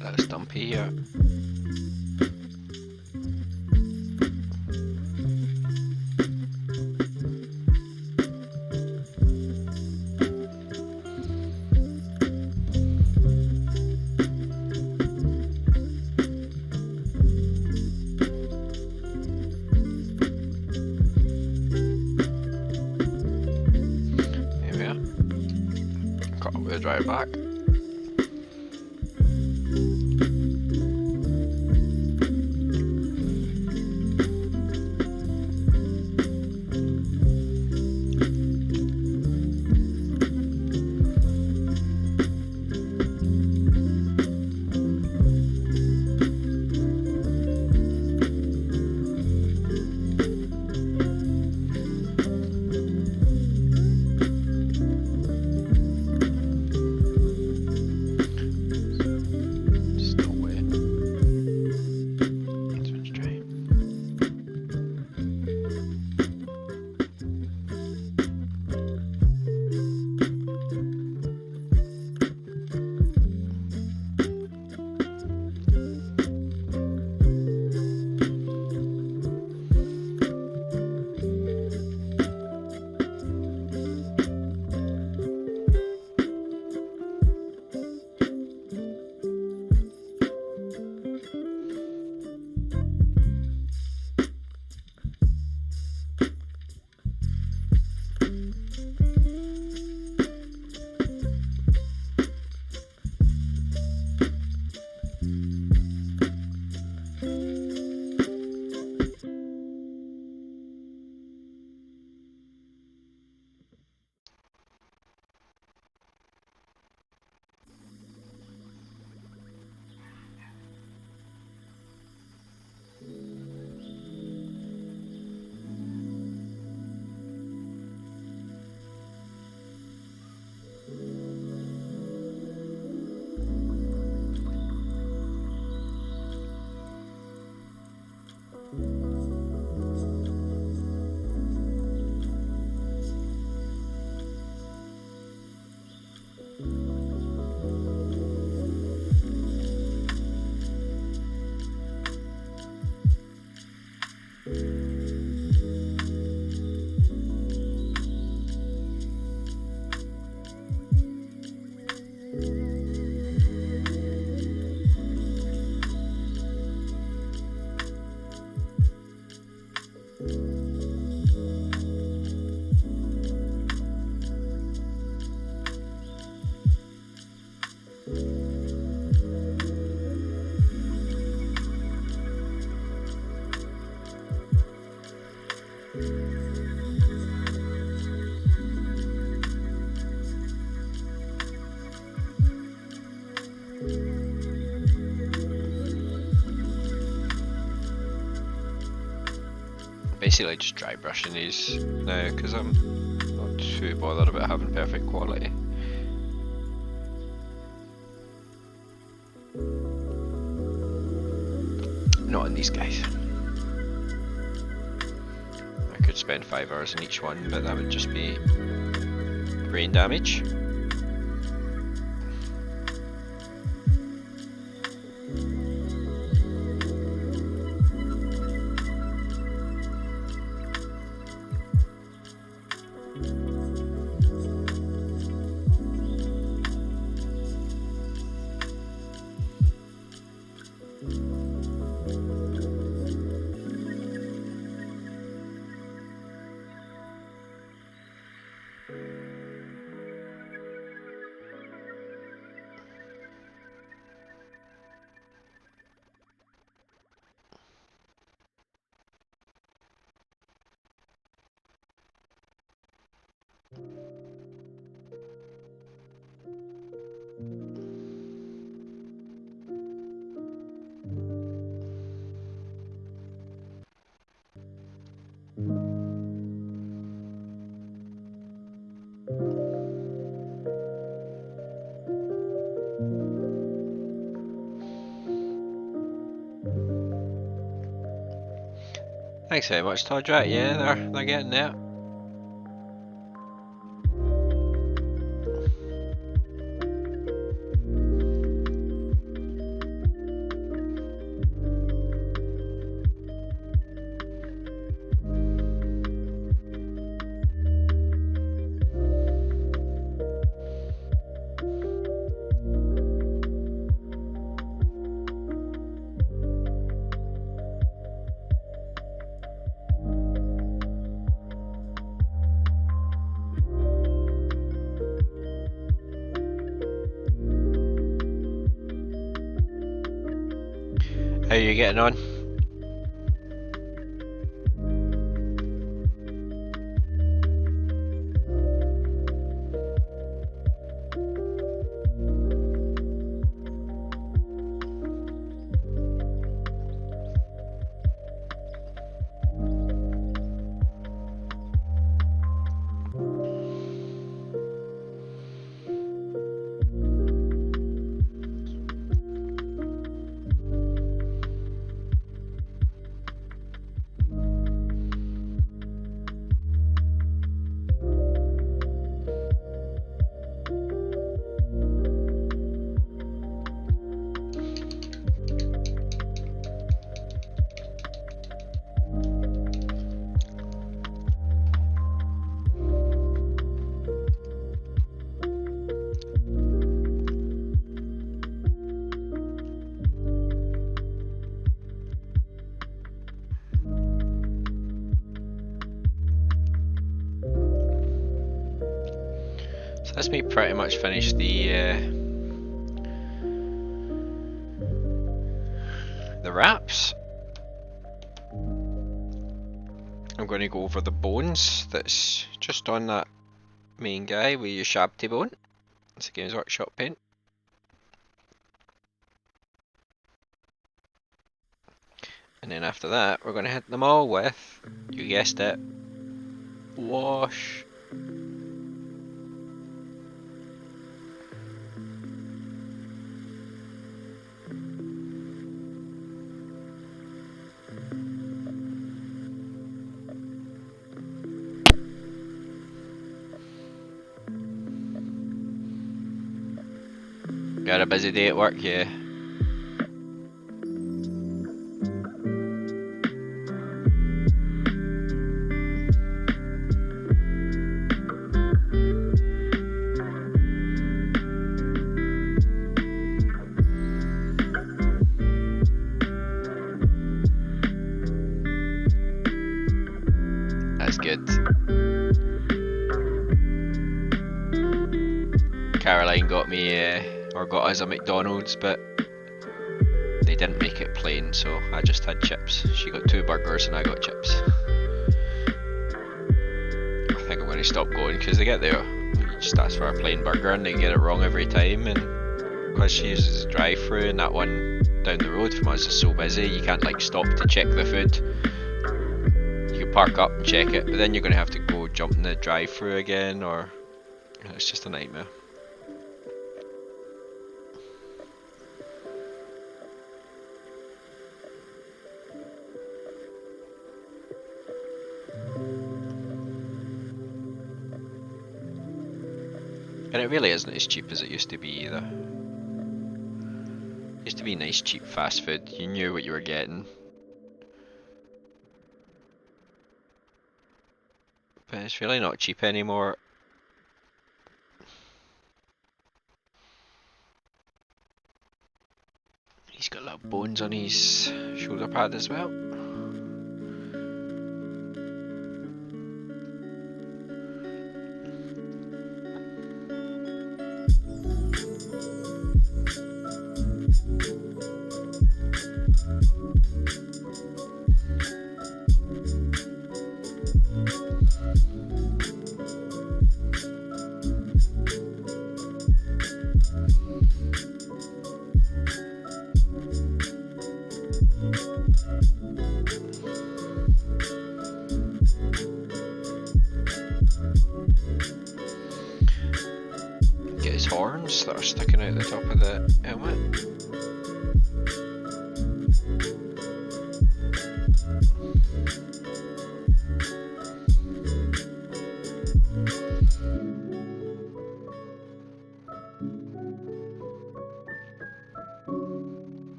That's dumpy here. There we are. Cut away the dryer back. basically just dry brushing these now because I'm not too bothered about having perfect quality. Not on these guys. I could spend 5 hours in each one, but that would just be brain damage. Thanks very much, Todrat. Yeah, they're getting there. How are you getting on? That's me pretty much finished the wraps. I'm going to go over the bones that's just on that main guy with your Shabty bone. It's a Games Workshop paint. And then after that, we're going to hit them all with, you guessed it, wash. Got a busy day at work, yeah. That's good. Caroline got me or got us a McDonald's, but they didn't make it plain, so I just had chips. She got 2 burgers and I got chips. I think I'm going to stop going because they get there, you just ask for a plain burger and they get it wrong every time, and because she uses a drive-through and that one down the road from us is so busy, you can't like stop to check the food. You could park up and check it, but then you're going to have to go jump in the drive-through again, or it's just a nightmare. And it really isn't as cheap as it used to be either. It used to be nice cheap fast food, you knew what you were getting. But it's really not cheap anymore. He's got little bones on his shoulder pad as well. Get his horns that are sticking out the top of the helmet.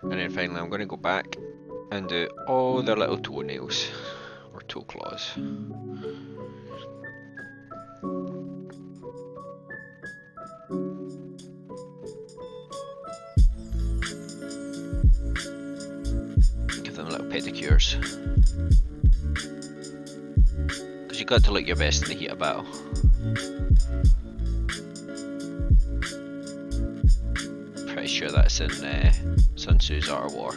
And then finally I'm going to go back and do all their little toenails, or toe claws. Give them little pedicures. Because you've got to look your best in the heat of battle. Pretty sure that's in Sun Tzu's Art of War.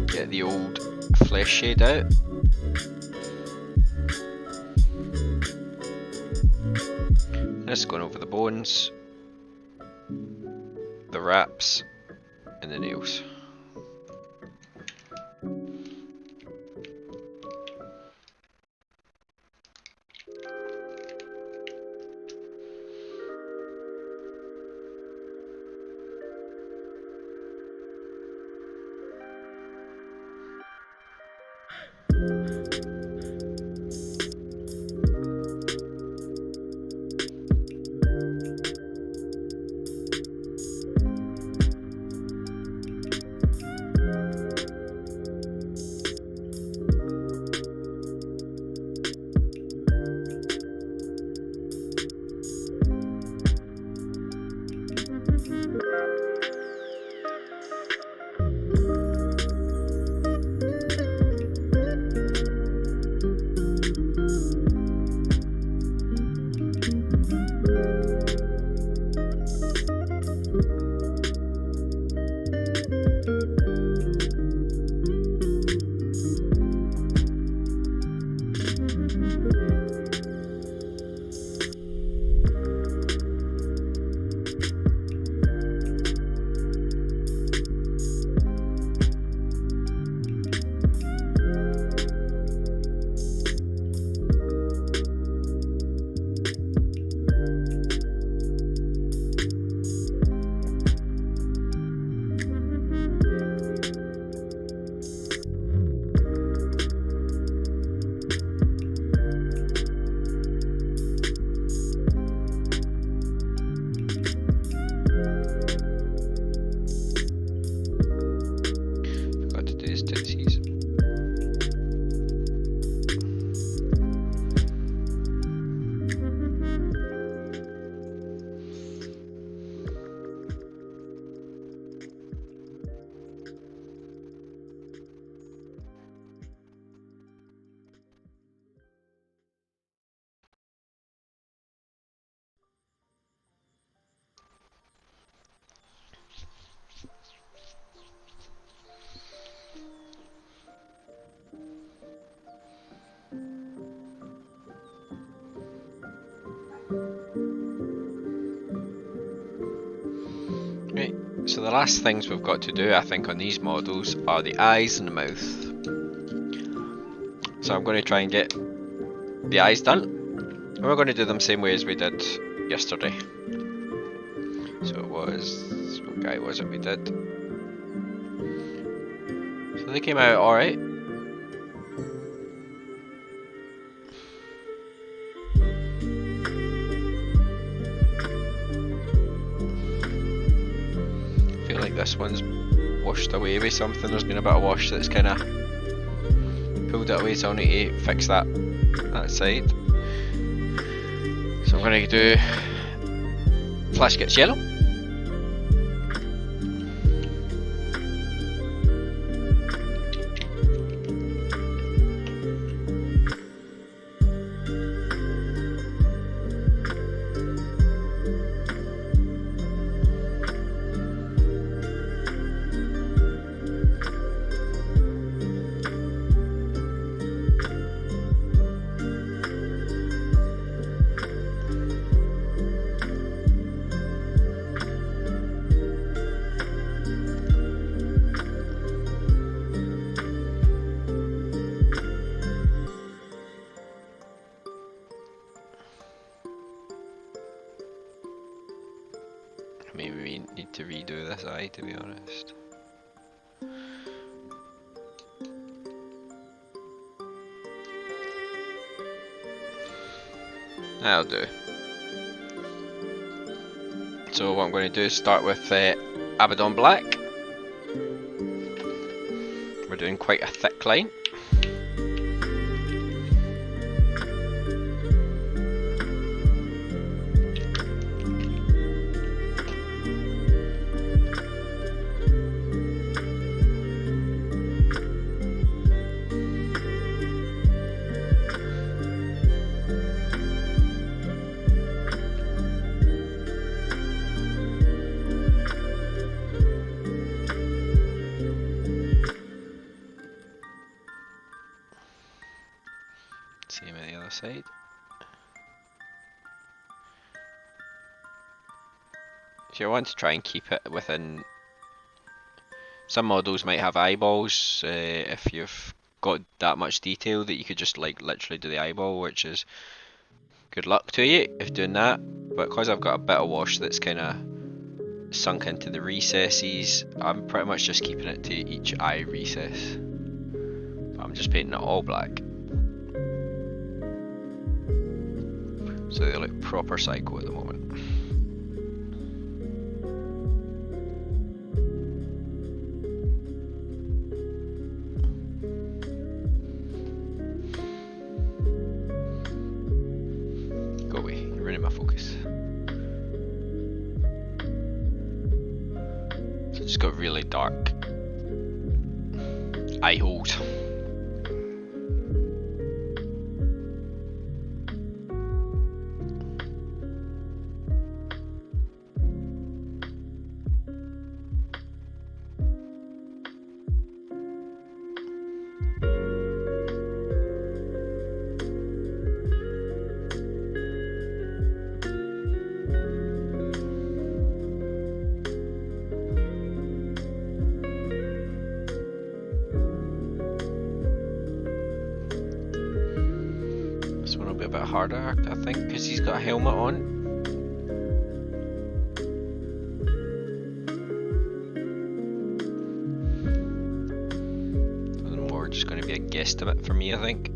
Get the old flesh shade out. This is going over the bones, the wraps, and the nails. So the last things we've got to do, I think, on these models are the eyes and the mouth. So I'm going to try and get the eyes done. And we're going to do them same way as we did yesterday. So it was... what guy was it we did? So they came out alright. I feel like this one's washed away with something. There's been a bit of wash that's kind of pulled it away, so I'll need to fix that side. So I'm going to do flash gets yellow. Maybe we need to redo this eye, to be honest. That'll do. So what I'm going to do is start with Abaddon Black. We're doing quite a thick line. Same on the other side. So you want to try and keep it within. Some models might have eyeballs if you've got that much detail that you could just like literally do the eyeball, which is good luck to you if doing that. But because I've got a bit of wash that's kind of sunk into the recesses, I'm pretty much just keeping it to each eye recess. But I'm just painting it all black. So they look proper psycho at the moment. Go away, you're ruining my focus. So just got really dark eye holes. A bit harder, I think, because he's got a helmet on. More just going to be a guesstimate for me, I think.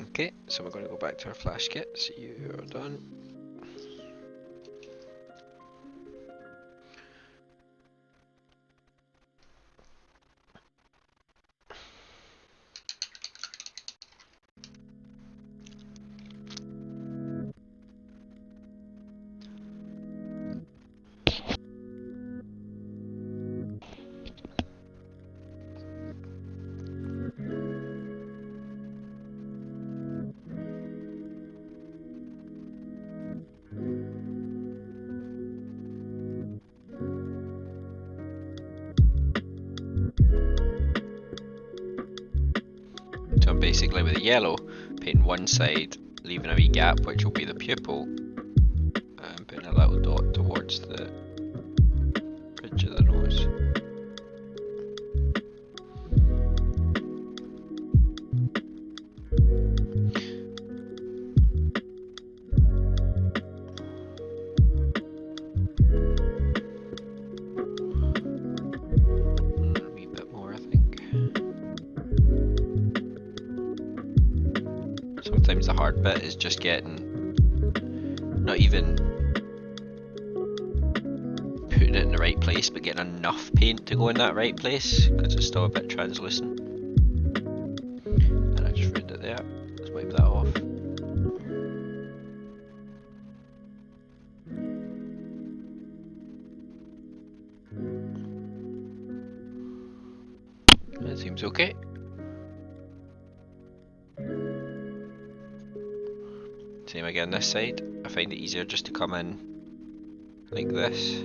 Okay, so we're going to go back to our flash kits. You are done. yellow, painting one side, leaving a wee gap which will be the pupil, and putting a little dot towards the bridge of the nose. A wee bit more, I think. Sometimes the hard bit is just getting, not even putting it in the right place, but getting enough paint to go in that right place, because it's still a bit translucent. And I just ruined it there. Let's wipe that off. That seems okay. Same again this side. I find it easier just to come in like this.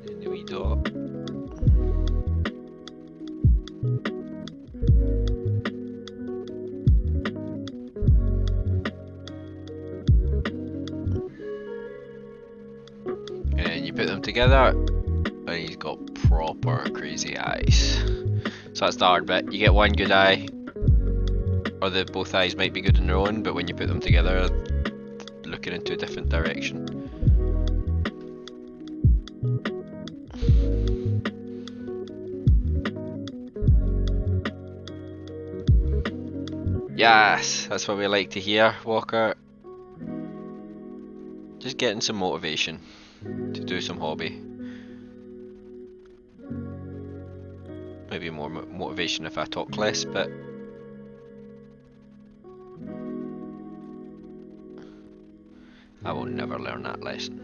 And the wee dot. And you put them together, and he's got proper crazy eyes. So that's the hard bit. You get one good eye, or both eyes might be good on their own, but when you put them together, looking into a different direction. Yes, that's what we like to hear, Walker. Just getting some motivation to do some hobby. Maybe more motivation if I talk less, but I will never learn that lesson.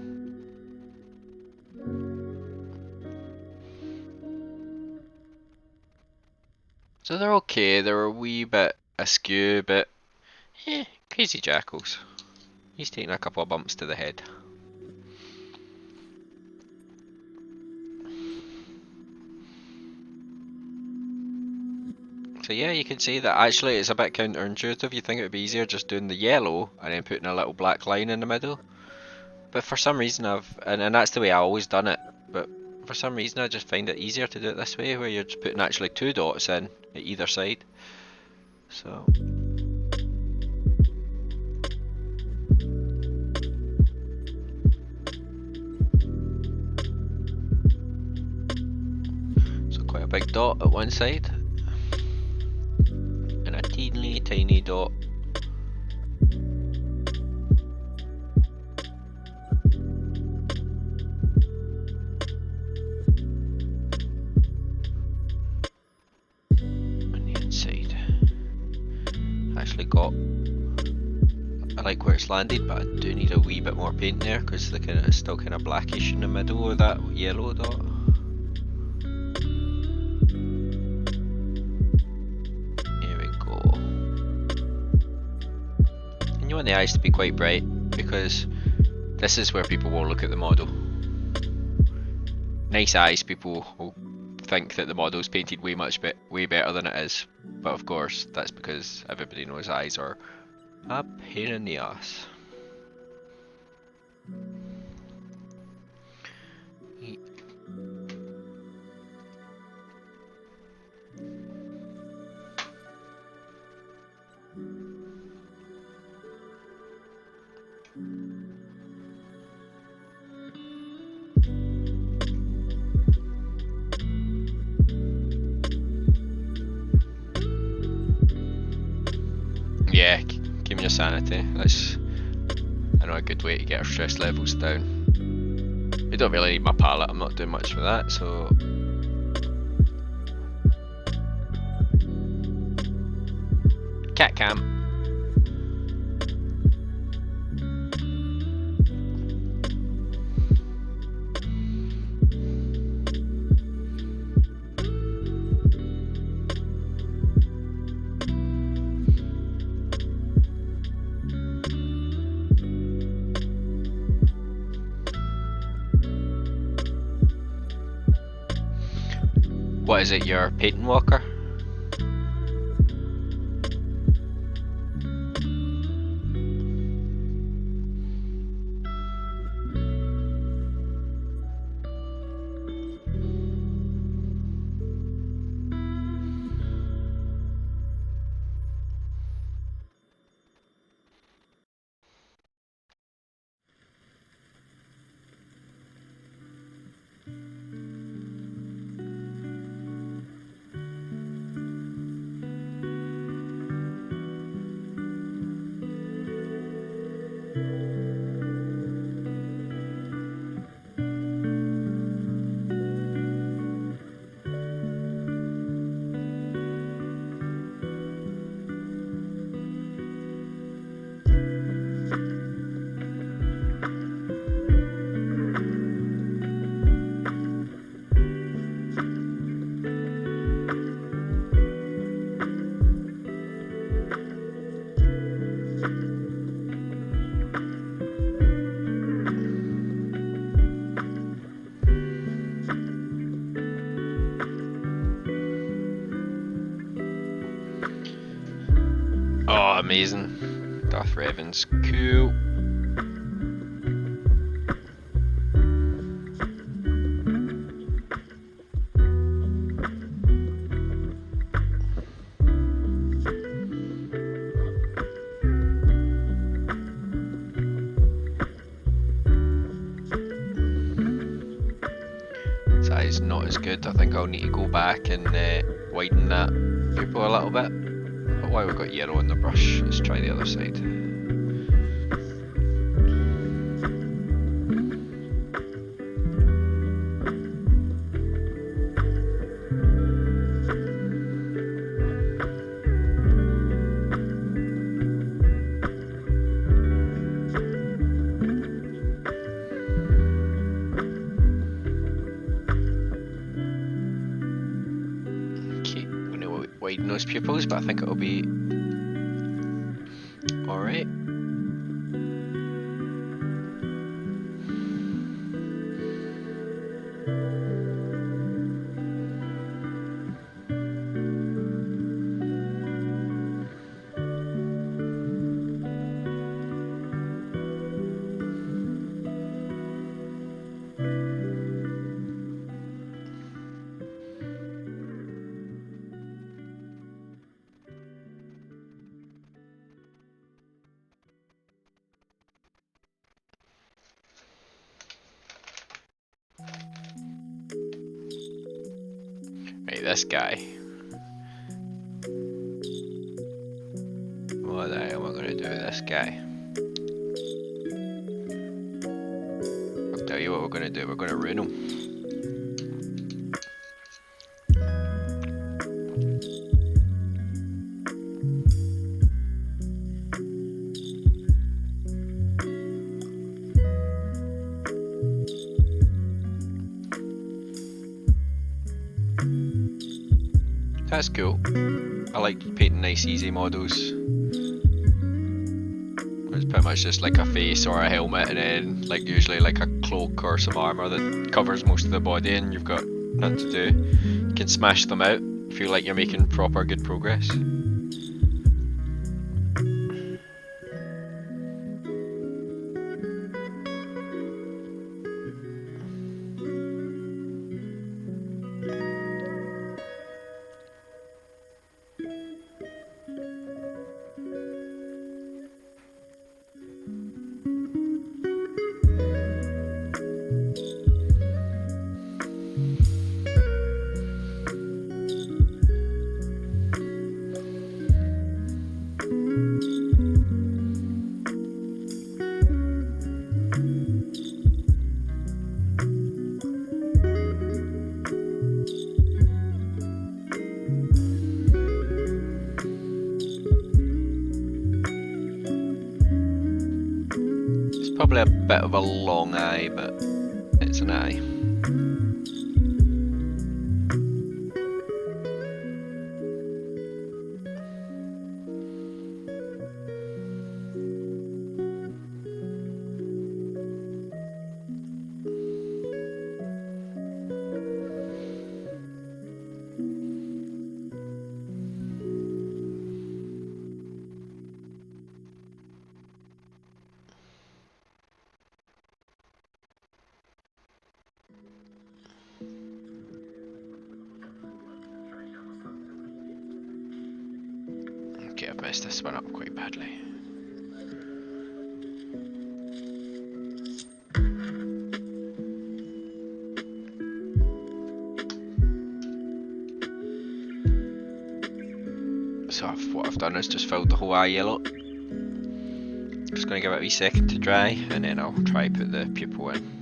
So they're okay, they're a wee bit askew, but crazy jackals. He's taking a couple of bumps to the head. So yeah, you can see that actually it's a bit counterintuitive. You think it would be easier just doing the yellow and then putting a little black line in the middle. But for some reason and that's the way I've always done it, but for some reason I just find it easier to do it this way, where you're just putting actually two dots in at either side. So quite a big dot at one side, and a teeny tiny dot on the inside. Actually got, I like where it's landed, but I do need a wee bit more paint there because it's still kind of blackish in the middle of that yellow dot. You want the eyes to be quite bright, because this is where people will look at the model. Nice eyes, people will think that the model's painted way better than it is, but of course that's because everybody knows eyes are a pain in the ass. Yeah, keeping your sanity. That's, I know, a good way to get our stress levels down. We don't really need my palette, I'm not doing much with that, so cat cam. What is it, your painting walker? Oh, amazing. Darth Revan's cool. That is not as good. I think I'll need to go back and widen that pupil a little bit. But while we've got yellow on the brush, let's try the other side. Widen those pupils, but I think it'll be alright. Right, this guy. What the hell am I going to do with this guy? I'll tell you what we're going to do. We're going to ruin him. That's cool. I like painting nice easy models. It's pretty much just like a face or a helmet and then like usually like a cloak or some armour that covers most of the body and you've got nothing to do. You can smash them out, feel like you're making proper good progress. Probably a bit of a long eye, but it's an eye. messed this one up quite badly. So what I've done is just filled the whole eye yellow. Just going to give it a wee second to dry, and then I'll try put the pupil in.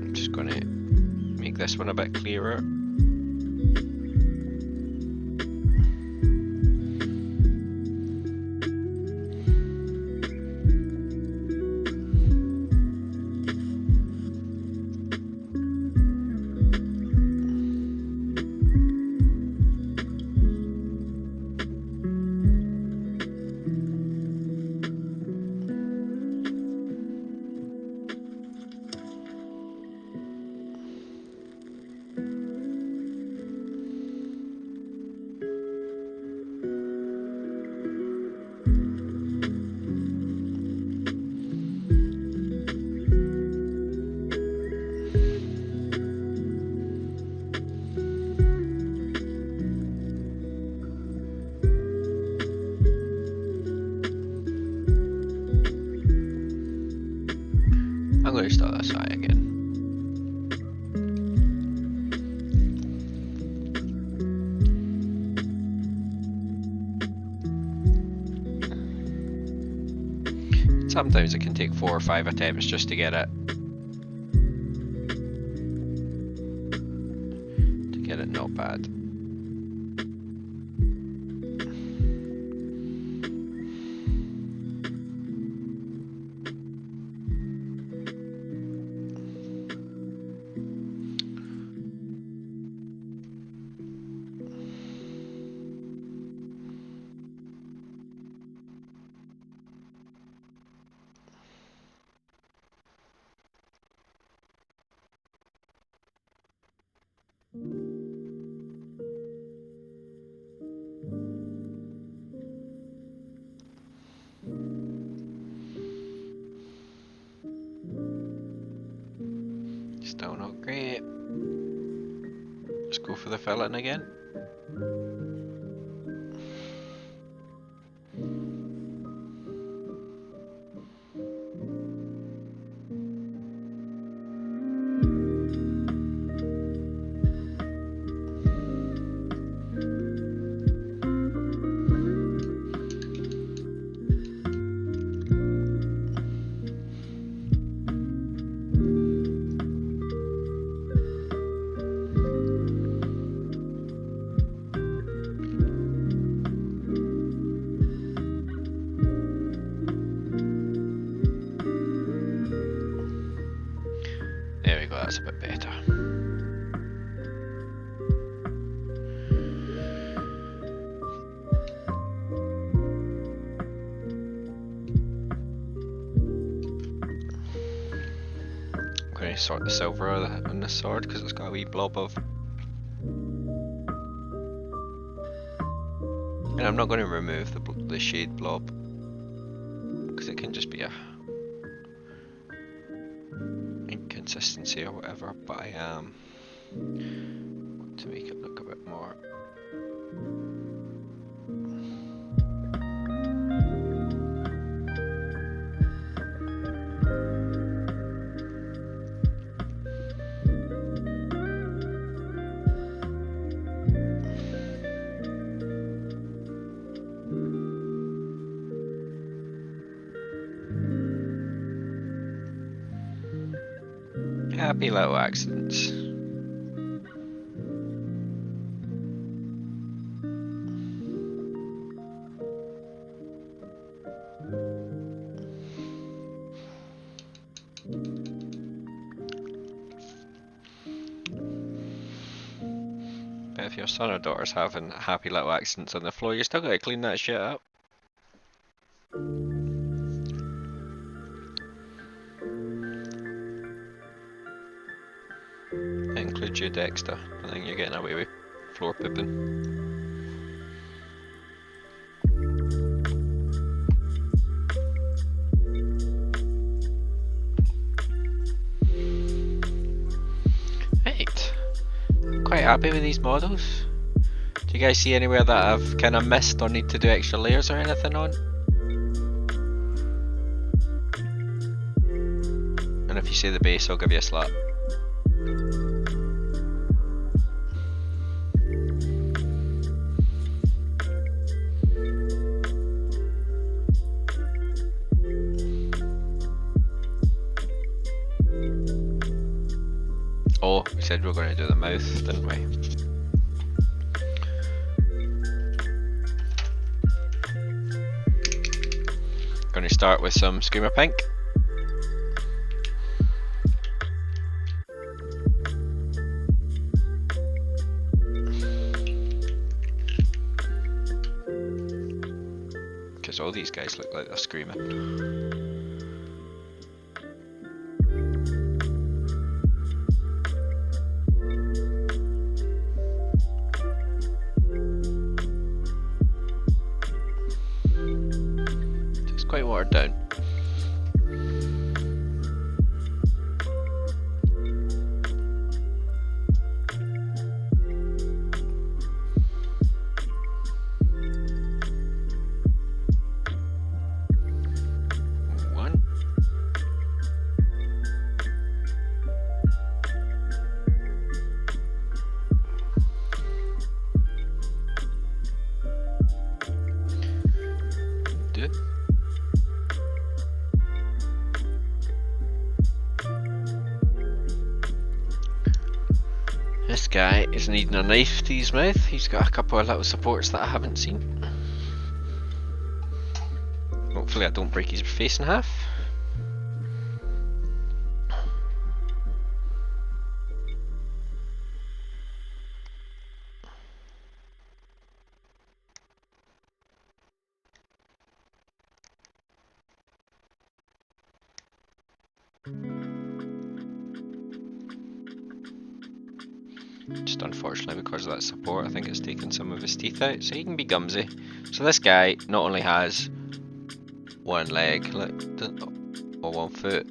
I'm just going to make this one a bit clearer. I'm going to start this eye again. Sometimes it can take 4 or 5 attempts just to get it not bad. Still not great. Let's go for the fill-in again. There we go, that's a bit better. I'm going to sort the silver on the sword because it's got a wee blob of. And I'm not going to remove the shade blob because it can just be a inconsistency or whatever, but I want to make it look a bit more. Happy little accidents. But if your son or daughter's having happy little accidents on the floor, you still gotta clean that shit up. Include you, Dexter. I think you're getting away with floor pooping. quite happy with these models. Do you guys see anywhere that I've kind of missed or need to do extra layers or anything on? And if you say the base, I'll give you a slap. Oh, we said we were going to do the mouth, didn't we? Going to start with some Screamer Pink. Because all these guys look like they're screaming. Quite watered down. One. Two. This guy is needing a knife to his mouth. He's got a couple of little supports that I haven't seen. Hopefully I don't break his face in half. Just unfortunately because of that support, I think it's taken some of his teeth out, so he can be gumsy. So this guy not only has one leg, or 1 foot,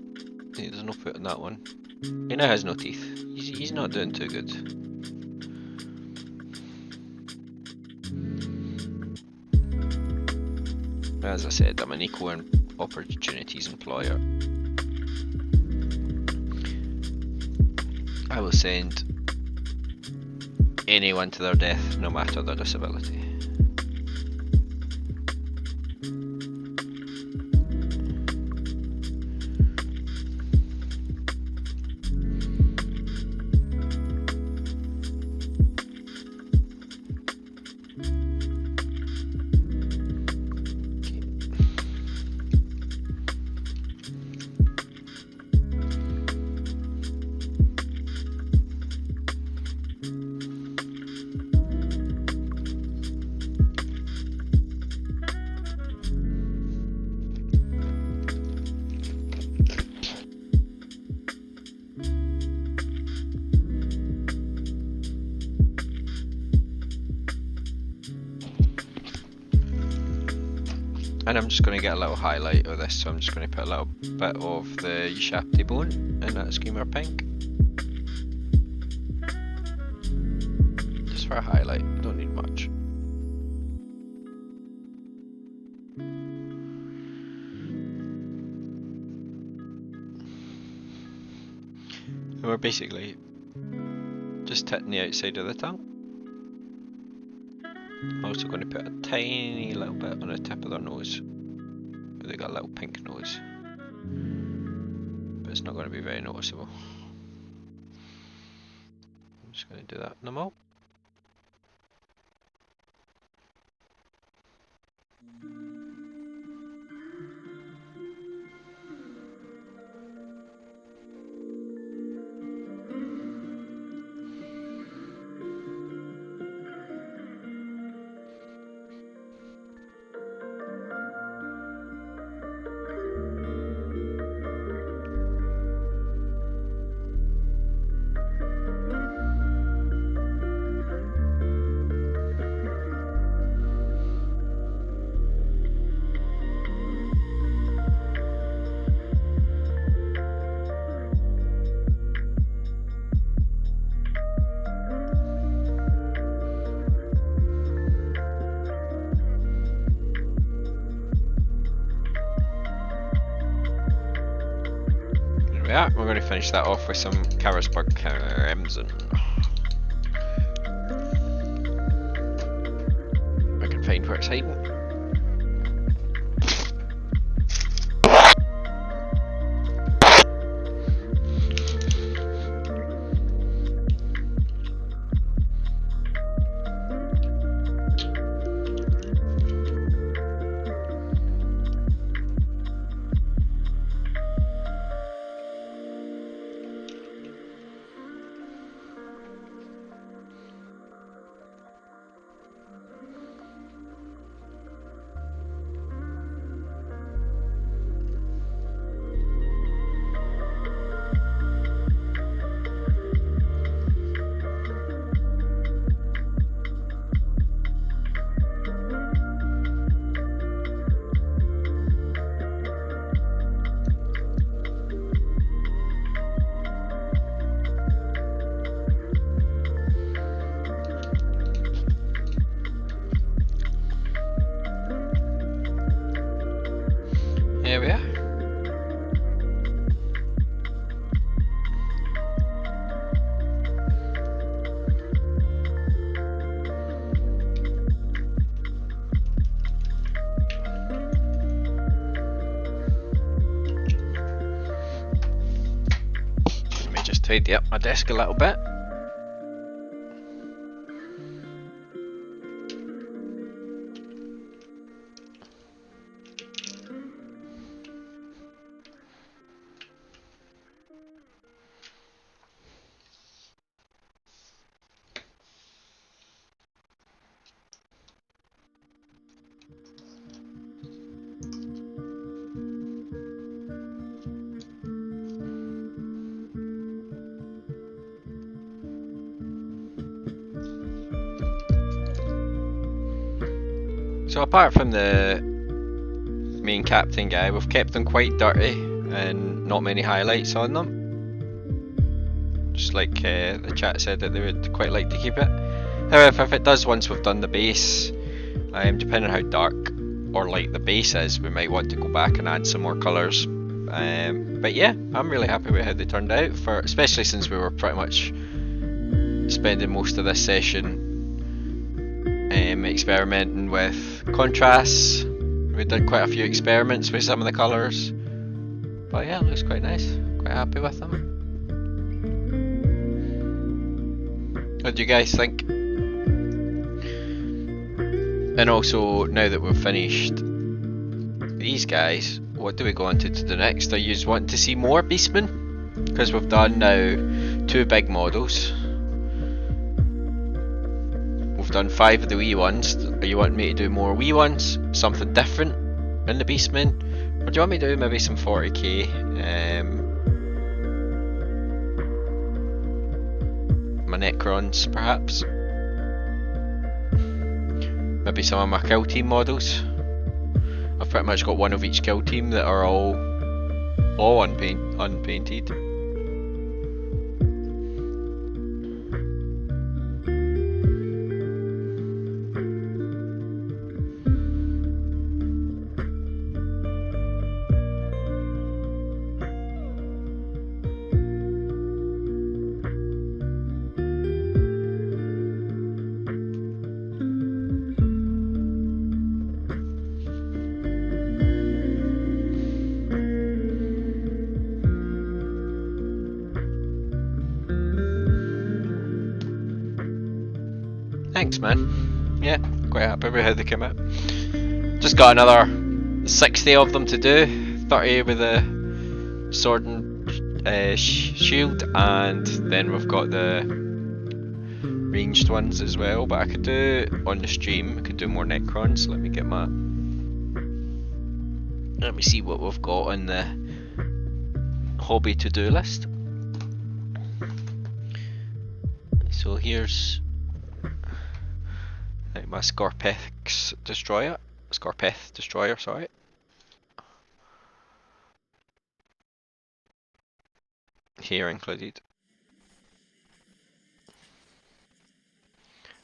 there's no foot on that one. He now has no teeth. He's not doing too good. As I said, I'm an equal opportunities employer. I will send anyone to their death, no matter their disability. And I'm just going to get a little highlight of this, so I'm just going to put a little bit of the shafty bone in that Screamer Pink. Just for a highlight, don't need much. And we're basically just hitting the outside of the tongue. I'm also going to put a tiny little bit on the tip of their nose. They got a little pink nose, but it's not going to be very noticeable. I'm just going to do that in the mouth. we are. We're going to finish that off with some Karasburg Crimson. I can find where it's hiding. Here we are. Let me just tidy up my desk a little bit. So apart from the main captain guy, we've kept them quite dirty and not many highlights on them. Just like the chat said that they would quite like to keep it. However, if it does once we've done the base, depending on how dark or light the base is, we might want to go back and add some more colours. But yeah, I'm really happy with how they turned out, especially since we were pretty much spending most of this session experimenting with contrasts. We did quite a few experiments with some of the colours, but yeah, it looks quite nice. Quite happy with them. What do you guys think? And also, now that we've finished these guys, what do we go on to do next? Are you wanting to see more Beastmen? Because we've done now 2 big models. We've done 5 of the wee ones. Are you wanting me to do more wee ones? Something different in the Beastmen? Or do you want me to do maybe some 40k? My Necrons, perhaps? Maybe some of my kill team models. I've pretty much got one of each kill team that are all unpainted. Thanks, man. Yeah, quite happy with how they came out. Just got another 60 of them to do. 30 with the sword and shield, and then we've got the ranged ones as well. But I could do on the stream. I could do more Necrons. Let me see what we've got on the hobby to-do list. So here's my Scorpeth destroyer, sorry. Here included.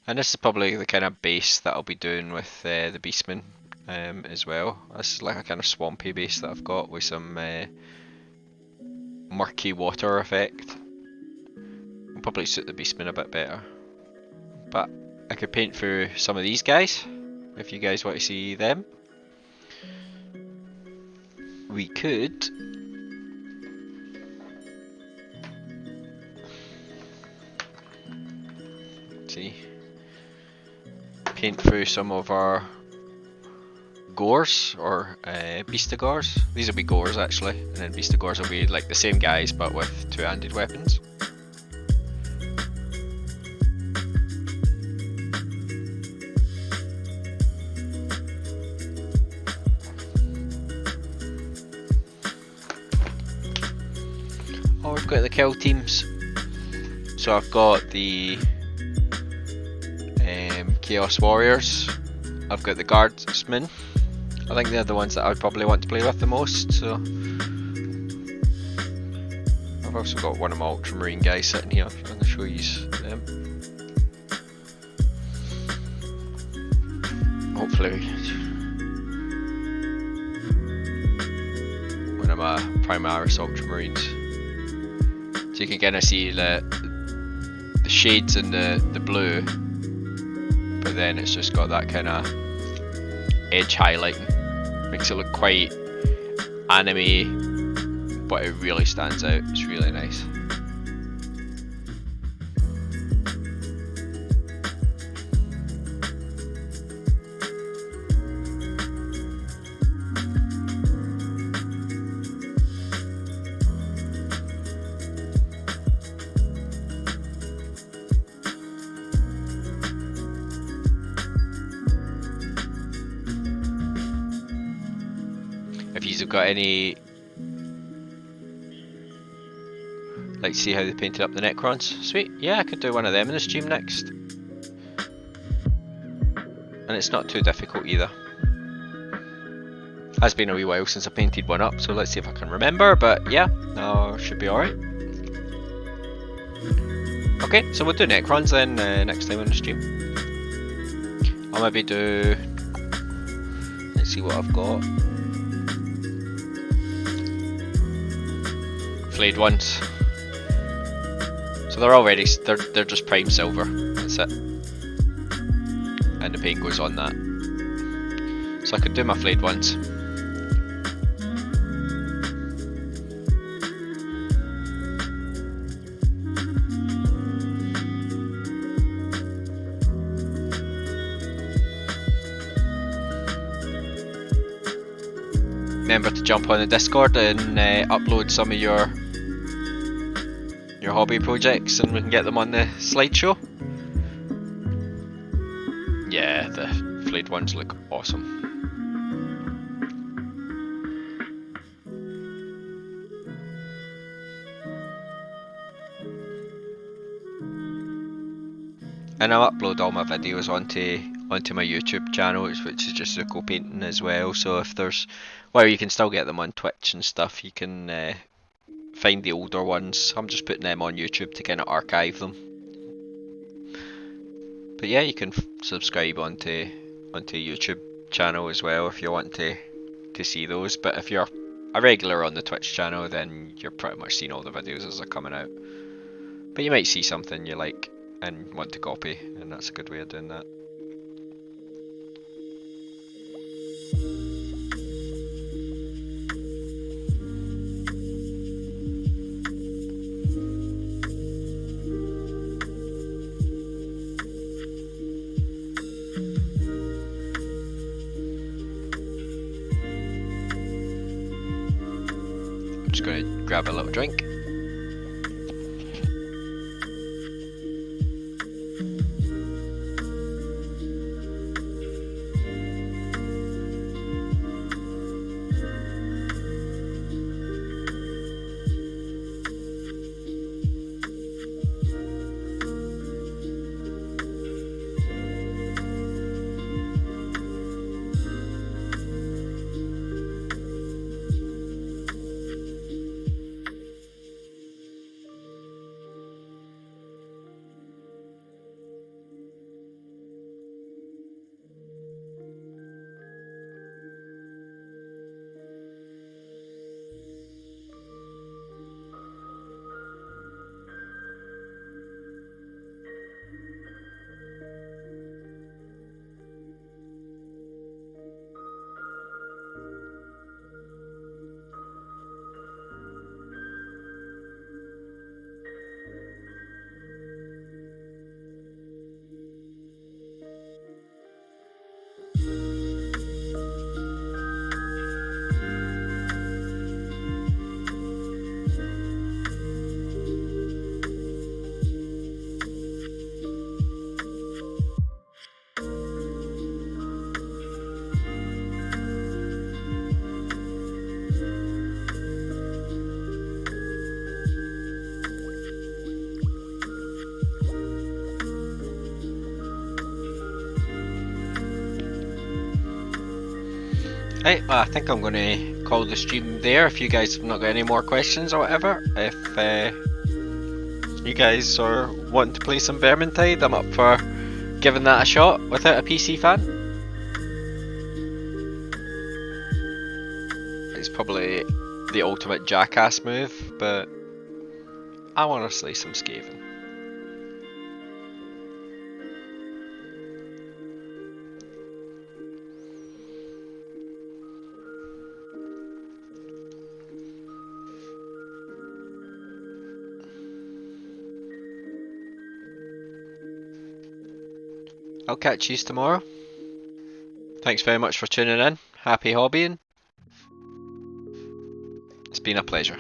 And this is probably the kind of base that I'll be doing with the Beastmen as well. This is like a kind of swampy base that I've got with some murky water effect. Will probably suit the Beastman a bit better. But I could paint through some of these guys, if you guys want to see them. We could see, paint through some of our Gors or Beastagors. These will be Gors actually, and then Beastagors will be like the same guys but with two-handed weapons. Oh, we've got the kill teams. So I've got the Chaos Warriors. I've got the Guardsmen. I think they're the ones that I would probably want to play with the most. So I've also got one of my Ultramarine guys sitting here. I'm going to show you them. Hopefully, one of my Primaris Ultramarines. So you can kind of see the shades in the blue, but then it's just got that kind of edge highlighting. Makes it look quite anime, but it really stands out. It's really nice. If you've got any, like, see how they painted up the Necrons? Sweet, yeah, I could do one of them in the stream next. And it's not too difficult either. Has been a wee while since I painted one up, so let's see if I can remember, but yeah, no, should be alright. Okay, so we'll do Necrons then next time on the stream. I'll maybe do, let's see what I've got. Flayed ones. So they're already, they're just prime silver, that's it. And the paint goes on that. So I could do my flayed ones. Remember to jump on the Discord and upload some of your hobby projects and we can get them on the slideshow. Yeah, the flayed ones look awesome. And I'll upload all my videos onto my YouTube channel, which is just Zuko Painting as well. So if there's, well, you can still get them on Twitch and stuff. You can find the older ones. I'm just putting them on YouTube to kind of archive them. But yeah, you can subscribe onto YouTube channel as well if you want to see those. But if you're a regular on the Twitch channel, then you're pretty much seeing all the videos as they're coming out. But you might see something you like and want to copy, and that's a good way of doing that. I'm just going to grab a little drink. Right, well, I think I'm going to call the stream there. If you guys have not got any more questions or whatever, if you guys are wanting to play some Vermintide, I'm up for giving that a shot without a PC fan. It's probably the ultimate jackass move, but I want to slay some Skaven. I'll catch you tomorrow. Thanks very much for tuning in. Happy hobbying. It's been a pleasure.